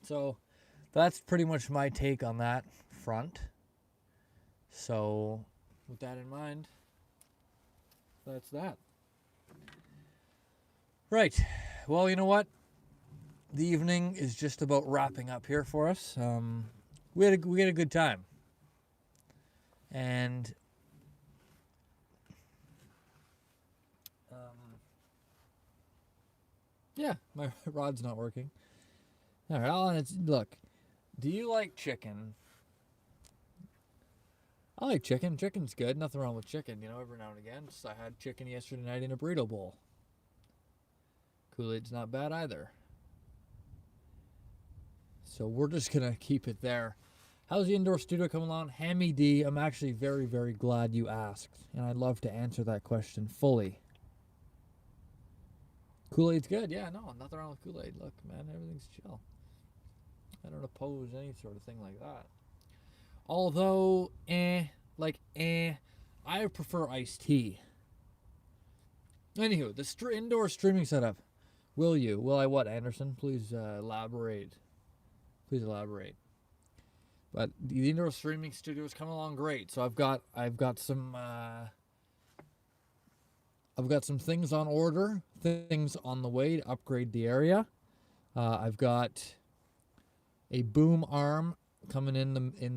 So that's pretty much my take on that front. So with that in mind, that's that. Right. Well, you know what? The evening is just about wrapping up here for us. We had a good time, and yeah, my rod's not working. All right, look. Do you like chicken? I like chicken. Chicken's good. Nothing wrong with chicken. Every now and again. I had chicken yesterday night in a burrito bowl. Kool-Aid's not bad either. So we're just going to keep it there. How's the indoor studio coming along? Hammy D, I'm actually very, very glad you asked. And I'd love to answer that question fully. Kool-Aid's good. Yeah, no, nothing wrong with Kool-Aid. Look, man, everything's chill. I don't oppose any sort of thing like that. Although, I prefer iced tea. Anywho, the indoor streaming setup. Will I what, Anderson? Please elaborate. Please elaborate. But the indoor streaming studio is coming along great. So I've got some things on order, things on the way to upgrade the area. I've got a boom arm coming in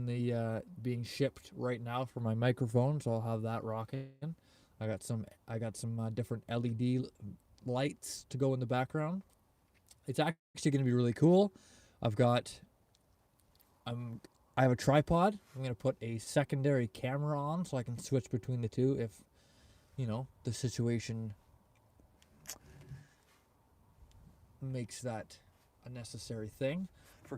the being shipped right now for my microphone, so I'll have that rocking. I got some different LED lights to go in the background. It's actually going to be really cool. I have a tripod. I'm going to put a secondary camera on so I can switch between the two if the situation makes that a necessary thing. For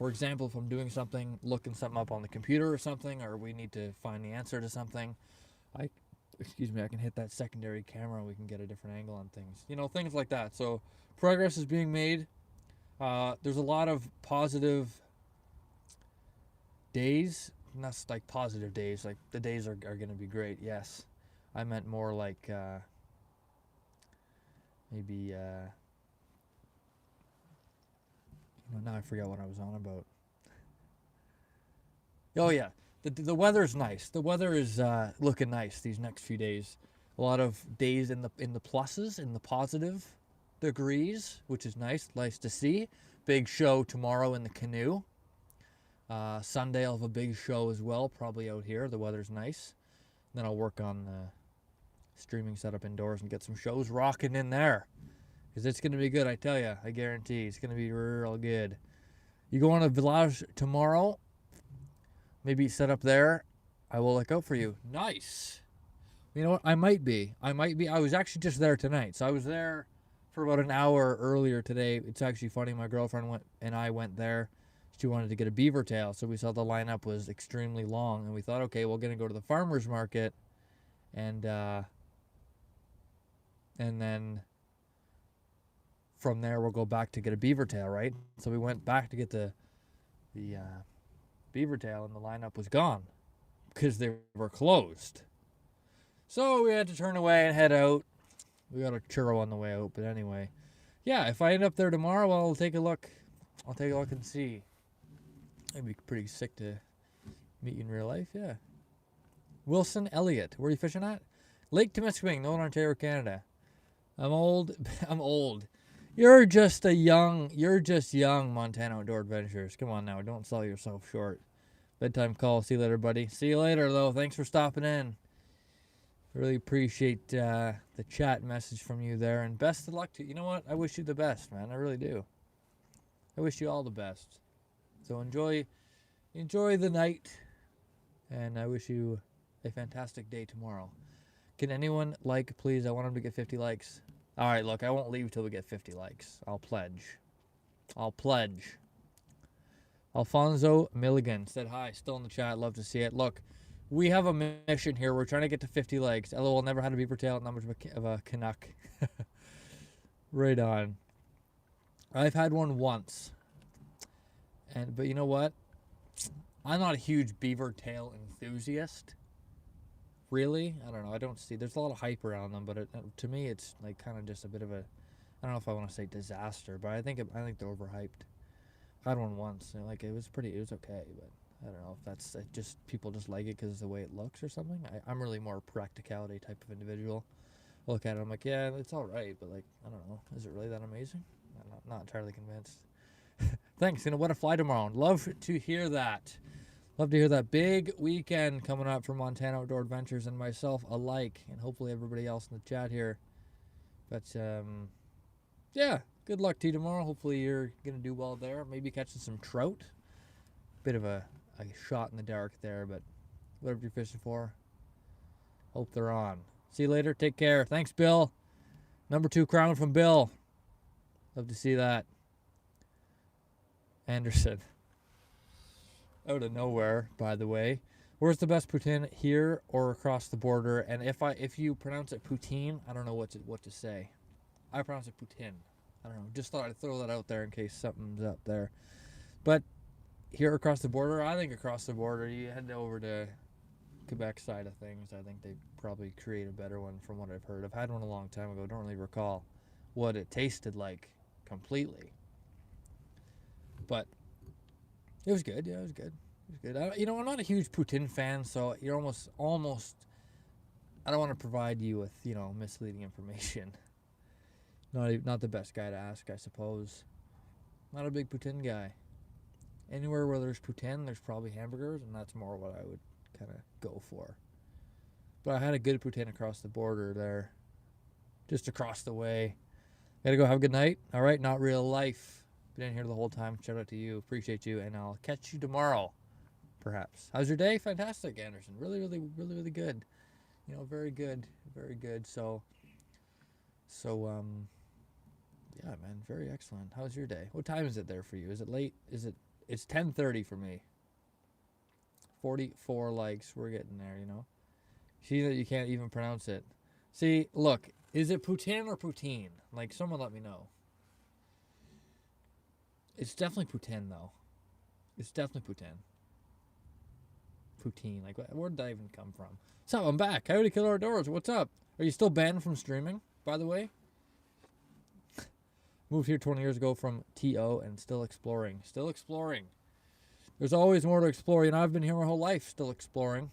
example, if I'm doing something, looking something up on the computer or something, or we need to find the answer to something, I can hit that secondary camera and we can get a different angle on things. Things like that. So progress is being made. There's a lot of positive days. Not like positive days. Like the days are going to be great. Yes. I meant more like maybe... now I forgot what I was on about. Oh yeah, the weather's nice. The weather is looking nice these next few days. A lot of days in the pluses, in the positive degrees, which is nice. Nice to see. Big show tomorrow in the canoe. Sunday I'll have a big show as well, probably out here. The weather's nice. Then I'll work on the streaming setup indoors and get some shows rocking in there. Because it's going to be good, I tell you. I guarantee. It's going to be real good. You go on a village tomorrow. Maybe set up there. I will look out for you. Nice. You know what? I might be. I was actually just there tonight. So I was there for about an hour earlier today. It's actually funny. My girlfriend went there. She wanted to get a beaver tail. So we saw the lineup was extremely long. And we thought, okay, we're going to go to the farmer's market. And then... from there, we'll go back to get a beaver tail, right? So we went back to get the beaver tail, and the lineup was gone because they were closed. So we had to turn away and head out. We got a churro on the way out, but anyway. Yeah, if I end up there tomorrow, I'll take a look. I'll take a look and see. It'd be pretty sick to meet you in real life, yeah. Wilson Elliott, where are you fishing at? Lake Temiskaming, Northern Ontario, Canada. I'm old. I'm old. You're just young, Montana Outdoor Adventures. Come on now, don't sell yourself short. Bedtime call. See you later, buddy. See you later, though. Thanks for stopping in. Really appreciate the chat message from you there, and best of luck to you. You know what? I wish you the best, man. I really do. I wish you all the best. So enjoy the night, and I wish you a fantastic day tomorrow. Can anyone like, please? I want him to get 50 likes. All right, look, I won't leave till we get 50 likes. I'll pledge. Alfonso Milligan said hi, still in the chat. Love to see it. Look, we have a mission here. We're trying to get to 50 likes. LOL, never had a beaver tail, not much of a Canuck. Right on. I've had one once. But you know what? I'm not a huge beaver tail enthusiast. Really? I don't know. I don't see. There's a lot of hype around them, but to me, it's like kind of just a bit of a. I don't know if I want to say disaster, but I think they're overhyped. I had one once, and like it was okay, but I don't know if that's just people just like it because of the way it looks or something. I'm really more practicality type of individual. I look at it, I'm like, yeah, it's all right, but like I don't know, is it really that amazing? I'm not entirely convinced. Thanks. You know what? A fly tomorrow. Love to hear that. Love to hear that. Big weekend coming up for Montana Outdoor Adventures and myself alike, and hopefully everybody else in the chat here. But, yeah, good luck to you tomorrow. Hopefully you're going to do well there. Maybe catching some trout. Bit of a shot in the dark there, but whatever you're fishing for, hope they're on. See you later. Take care. Thanks, Bill. Number 2 crown from Bill. Love to see that. Anderson. Out of nowhere, by the way. Where's the best poutine, here or across the border? And if you pronounce it poutine, I don't know what to say. I pronounce it poutine. I don't know. Just thought I'd throw that out there in case something's up there. But here across the border, I think across the border, you head over to Quebec side of things. I think they probably create a better one from what I've heard. I've had one a long time ago. Don't really recall what it tasted like completely. But it was good. Yeah, it was good. It was good. You know, I'm not a huge poutine fan, so you're almost. I don't want to provide you with, misleading information. Not the best guy to ask, I suppose. Not a big poutine guy. Anywhere where there's poutine, there's probably hamburgers, and that's more what I would kind of go for. But I had a good poutine across the border there, just across the way. Gotta go. Have a good night. All right, not real life. Been in here the whole time. Shout out to you. Appreciate you, and I'll catch you tomorrow, perhaps. How's your day? Fantastic, Anderson. Really, really, really, really good. Very good, very good. So, yeah, man, very excellent. How's your day? What time is it there for you? Is it late? It's 10:30 for me. 44 likes. We're getting there, See that you can't even pronounce it. See, look, is it poutine or poutine? Like, someone let me know. It's definitely poutine, though. It's definitely poutine. Poutine. Like, where did that even come from? So, I'm back. Coyote Killer Outdoors. What's up? Are you still banned from streaming, by the way? Moved here 20 years ago from TO and still exploring. Still exploring. There's always more to explore. I've been here my whole life still exploring.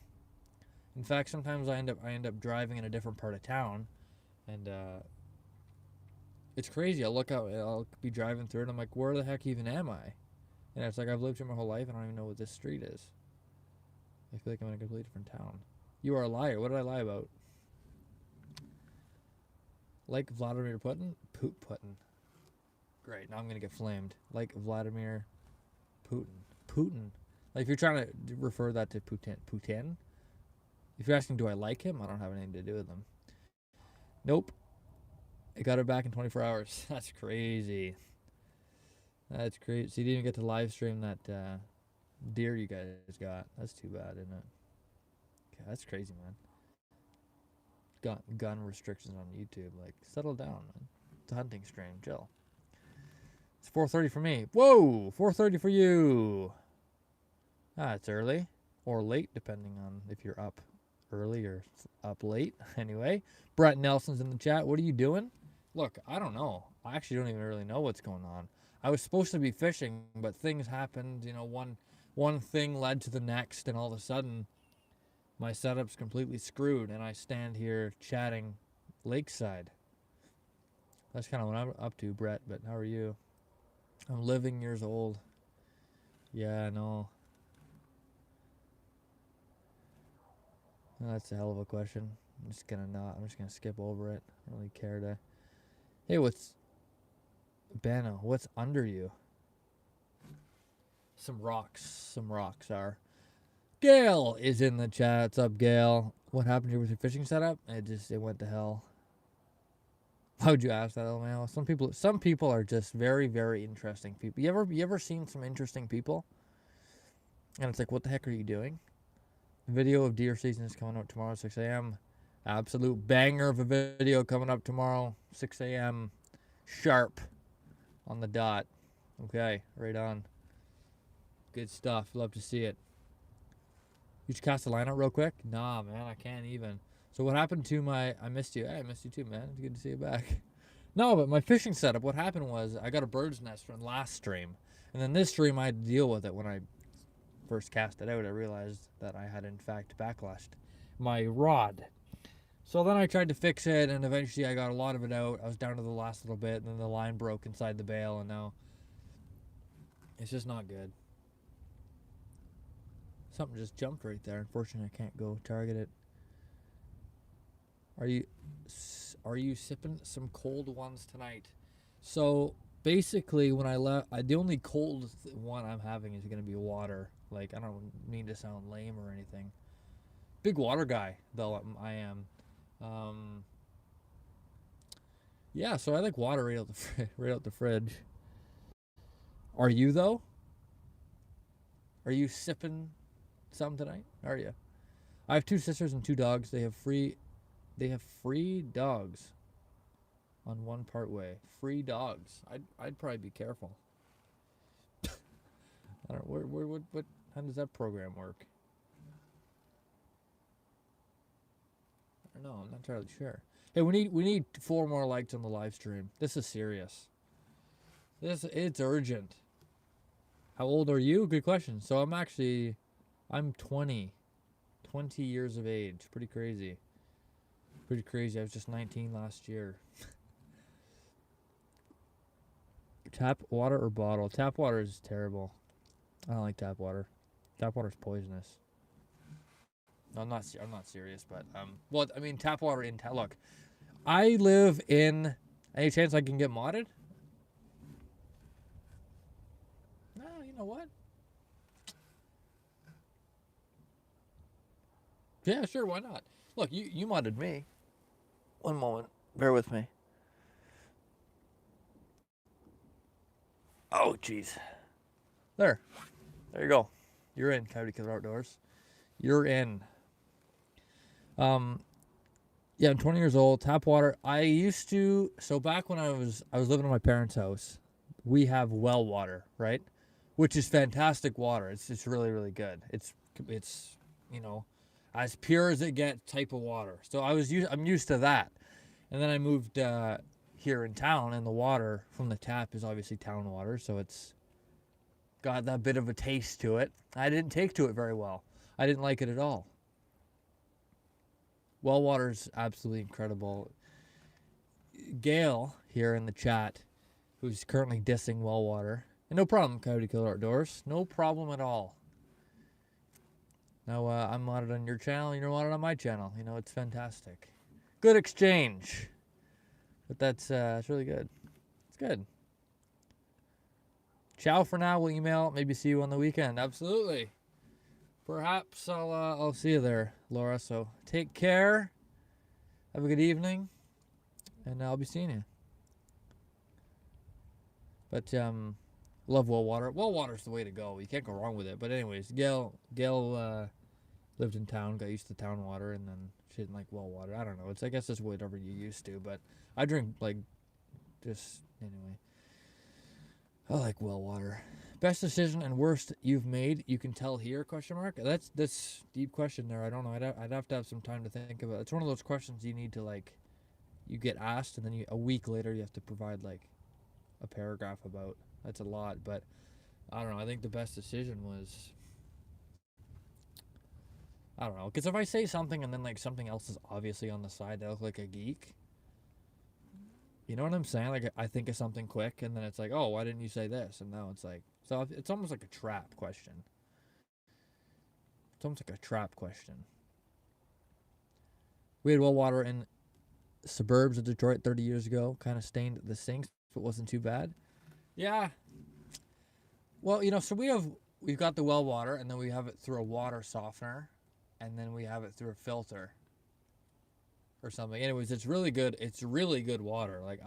In fact, sometimes I end up driving in a different part of town, and it's crazy. I'll be driving through it, and I'm like, where the heck even am I? And it's like, I've lived here my whole life, and I don't even know what this street is. I feel like I'm in a completely different town. You are a liar. What did I lie about? Like Vladimir Putin? Putin. Great, now I'm going to get flamed. Like Vladimir Putin. Like, if you're trying to refer that to Putin? If you're asking, do I like him? I don't have anything to do with him. Nope. I got it back in 24 hours. That's crazy. That's crazy. So you didn't even get to live stream that deer you guys got. That's too bad, isn't it? Okay, that's crazy, man. Gun restrictions on YouTube. Like, settle down, man. It's a hunting stream. Chill. It's 4:30 for me. Whoa! 4:30 for you. It's early. Or late, depending on if you're up early or up late. Anyway, Brett Nelson's in the chat. What are you doing? Look, I don't know. I actually don't even really know what's going on. I was supposed to be fishing, but things happened. You know, one thing led to the next, and all of a sudden, my setup's completely screwed, and I stand here chatting lakeside. That's kind of what I'm up to, Brett. But how are you? I'm living years old. Yeah, I know. That's a hell of a question. I'm just gonna not. I'm just gonna skip over it. I don't really care to. Hey, what's Bano? What's under you? Some rocks. Some rocks are. Gail is in the chat. What's up, Gail? What happened here with your fishing setup? It went to hell. Why would you ask that, LMAO? Some people are just very, very interesting people. You ever seen some interesting people? And it's like, what the heck are you doing? Video of deer season is coming out tomorrow, 6 a.m. Absolute banger of a video coming up tomorrow, 6 a.m. sharp on the dot. Okay, right on. Good stuff. Love to see it. You should cast a line out real quick? Nah, man, I can't even. So what happened to my... I missed you. Hey, I missed you too, man. It's good to see you back. No, but my fishing setup, what happened was I got a bird's nest from last stream. And then this stream, I had to deal with it. When I first cast it out, I realized that I had, in fact, backlashed my rod. So then I tried to fix it, and eventually I got a lot of it out. I was down to the last little bit, and then the line broke inside the bail, and now it's just not good. Something just jumped right there. Unfortunately, I can't go target it. Are you sipping some cold ones tonight? So basically, when I left, the only cold one I'm having is going to be water. Like, I don't mean to sound lame or anything. Big water guy, though I am. Yeah, so I like water right out the fridge. Are you though? Are you sipping some tonight? Are you? I have 2 sisters and 2 dogs. They have free dogs on one part way. Free dogs. I'd probably be careful. I don't know what how does that program work? I don't know, I'm not entirely sure. Hey, we need 4 more likes on the live stream. This is serious. It's urgent. How old are you? Good question. So I'm 20 years of age. Pretty crazy. Pretty crazy. I was just 19 last year. Tap water or bottle? Tap water is terrible. I don't like tap water. Tap water is poisonous. No, I'm not serious, but well, I mean, tap water in look. I live in. Any chance I can get modded? No, you know what? Yeah, sure, why not? Look, you modded me. One moment. Bear with me. Oh, jeez. There you go. You're in, Coyote Killer Outdoors. You're in. Yeah, I'm 20 years old. Tap water. I used to. So back when I was living in my parents' house, we have well water, right? Which is fantastic water. It's really, really good. It's you know, as pure as it gets type of water. So I'm used to that. And then I moved here in town, and the water from the tap is obviously town water, so it's got that bit of a taste to it. I didn't take to it very well. I didn't like it at all. Well water is absolutely incredible. Gail here in the chat, who's currently dissing well water. And no problem, Coyote Killer Outdoors. No problem at all. Now, I'm modded on your channel, you're modded on my channel. You know, it's fantastic. Good exchange. But that's it's really good. It's good. Ciao for now. We'll email. Maybe see you on the weekend. Absolutely. Perhaps I'll see you there, Laura. So take care. Have a good evening, and I'll be seeing you. But love well water. Well water's the way to go. You can't go wrong with it. But anyways, Gail lived in town, got used to town water, and then she didn't like well water. I don't know. I guess it's whatever you're used to. But I drink just anyway. I like well water. Best decision and worst you've made, you can tell here, question mark? That's deep question there. I don't know. I'd have to have some time to think about it. It's one of those questions you need to, you get asked, and then a week later you have to provide, a paragraph about. That's a lot, but I don't know. I think the best decision was, I don't know, because if I say something and then like something else is obviously on the side, I look like a geek. You know what I'm saying? Like I think of something quick, and then it's like, oh, why didn't you say this? And now it's like, so it's almost like a trap question. It's almost like a trap question. We had well water in suburbs of Detroit 30 years ago. Kind of stained the sinks, but wasn't too bad. Yeah. Well, so we've got the well water, and then we have it through a water softener, and then we have it through a filter or something. Anyways, it's really good. It's really good water. Like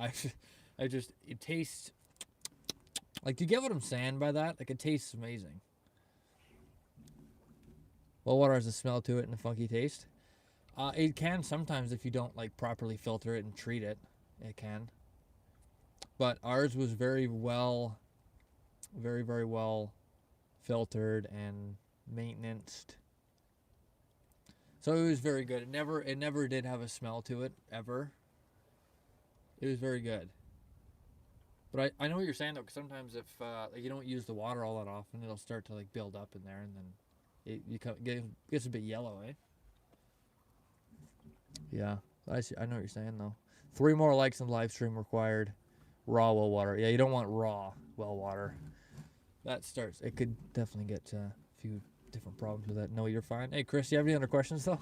it tastes like, do you get what I'm saying by that? Like it tastes amazing. Well water has a smell to it and a funky taste. It can sometimes if you don't like properly filter it and treat it. It can. But ours was very well filtered and maintenanced. So it was very good. It never did have a smell to it ever. It was very good. But I know what you're saying though, because sometimes if like you don't use the water all that often, it'll start to like build up in there, and then it gets a bit yellow, eh? Yeah, I know what you're saying though. 3 more likes in live stream required. Raw well water. Yeah, you don't want raw well water. It could definitely get a few different problems with that. No, you're fine. Hey, Chris, you have any other questions though?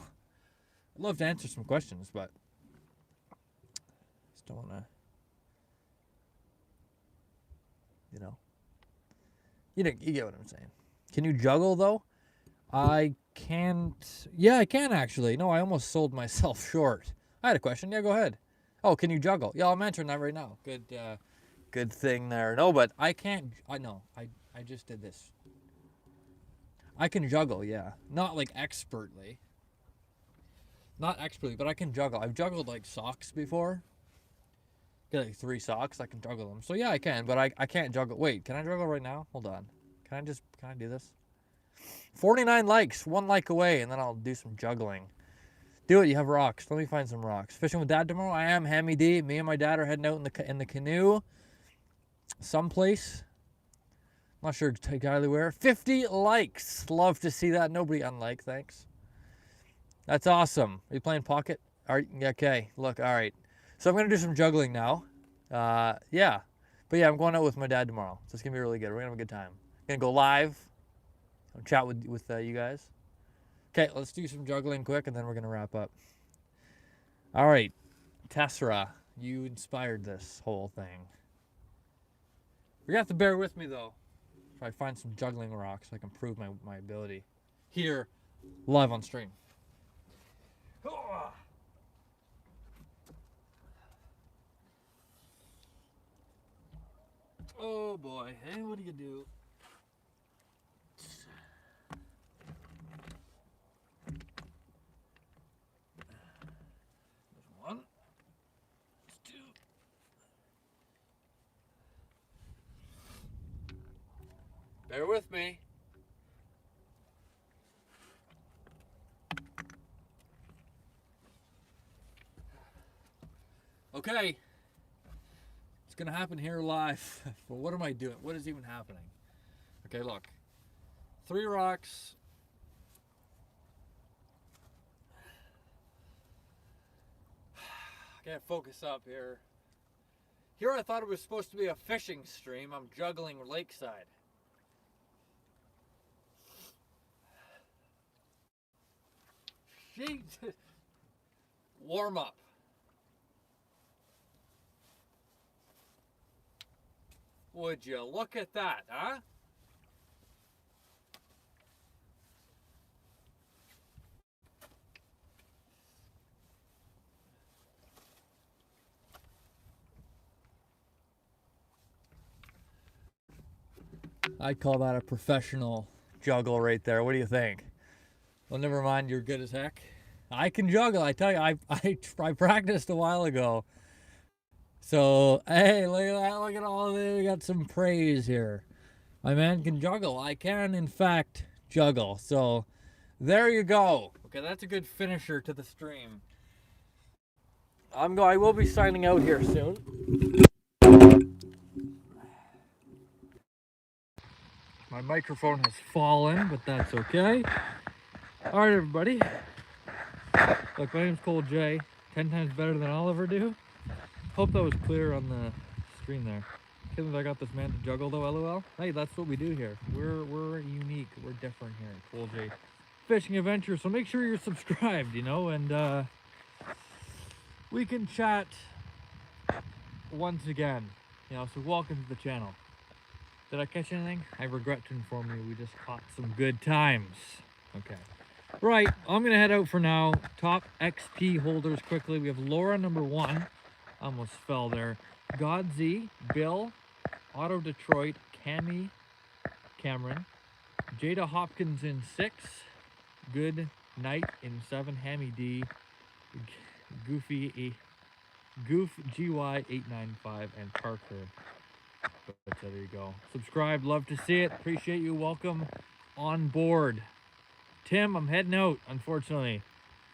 I'd love to answer some questions, but just don't want to. You get what I'm saying. Can you juggle though? I can't. Yeah, I can actually. No, I almost sold myself short. I had a question. Yeah, go ahead. Oh, can you juggle? Yeah, I'm answering that right now. Good thing there. No, but I can't. I just did this. I can juggle, yeah. Not like expertly. Not expertly, but I can juggle. I've juggled like socks before. Get like 3 socks, I can juggle them. So yeah, I can, but I can't juggle. Wait, can I juggle right now? Hold on. Can I do this? 49 likes, 1 like away, and then I'll do some juggling. Do it, you have rocks. Let me find some rocks. Fishing with Dad tomorrow. I am Hammy D. Me and my dad are heading out in the canoe. Someplace. Not sure entirely where. 50 likes. Love to see that. Nobody unlike, thanks. That's awesome. Are you playing pocket? Okay, look, all right. So I'm going to do some juggling now. Yeah. But yeah, I'm going out with my dad tomorrow. So it's going to be really good. We're going to have a good time. Going to go live. I'll chat with you guys. Okay, let's do some juggling quick, and then we're going to wrap up. All right. Tessera, you inspired this whole thing. You're going to have to bear with me, though. If I find some juggling rocks, so I can prove my ability. Here, live on stream. Oh boy, hey, what do you do? There's 1. There's 2. Bear with me. Okay. It's going to happen here live. But what am I doing? What is even happening? Okay, look. 3 rocks. I can't focus up here. Here I thought it was supposed to be a fishing stream. I'm juggling lakeside. Jeez. Warm up. Would you look at that, huh? I'd call that a professional juggle right there. What do you think? Well, never mind, you're good as heck. I can juggle, I tell you. I practiced a while ago. So, hey, look at that. Look at all of it. We got some praise here. My man can juggle. I can, in fact, juggle. So, there you go. Okay, that's a good finisher to the stream. I will be signing out here soon. My microphone has fallen, but that's okay. All right, everybody. Look, my name's Cole J. 10 times better than I'll ever do. Hope that was clear on the screen there. Kidding that I got this man to juggle though, LOL. Hey, that's what we do here. We're unique. We're different here at Cole J Fishing Adventure. So make sure you're subscribed, you know, and we can chat once again. You know, so welcome to the channel. Did I catch anything? I regret to inform you we just caught some good times. Okay. Right, I'm gonna head out for now. Top XP holders quickly. We have Laura number 1. Almost fell there. Godz, Bill, Auto Detroit, Cammy, Cameron, Jada Hopkins in 6, Good Night in 7, Hammy D, Goofy Goof GY895, and Parker. But there you go. Subscribe, love to see it. Appreciate you. Welcome on board. Tim, I'm heading out, unfortunately.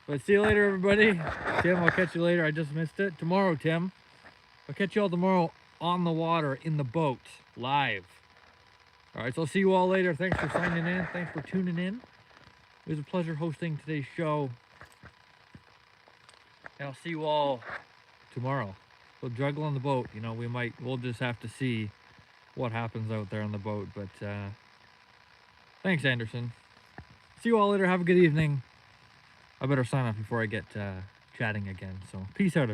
But see you later, everybody. Tim, I'll catch you later. I just missed it. Tomorrow, Tim. I'll catch you all tomorrow on the water, in the boat, live. All right, so I'll see you all later. Thanks for signing in. Thanks for tuning in. It was a pleasure hosting today's show. And I'll see you all tomorrow. We'll juggle on the boat. You know, we'll just have to see what happens out there on the boat. But thanks, Anderson. See you all later. Have a good evening. I better sign off before I get chatting again. So peace out, everybody.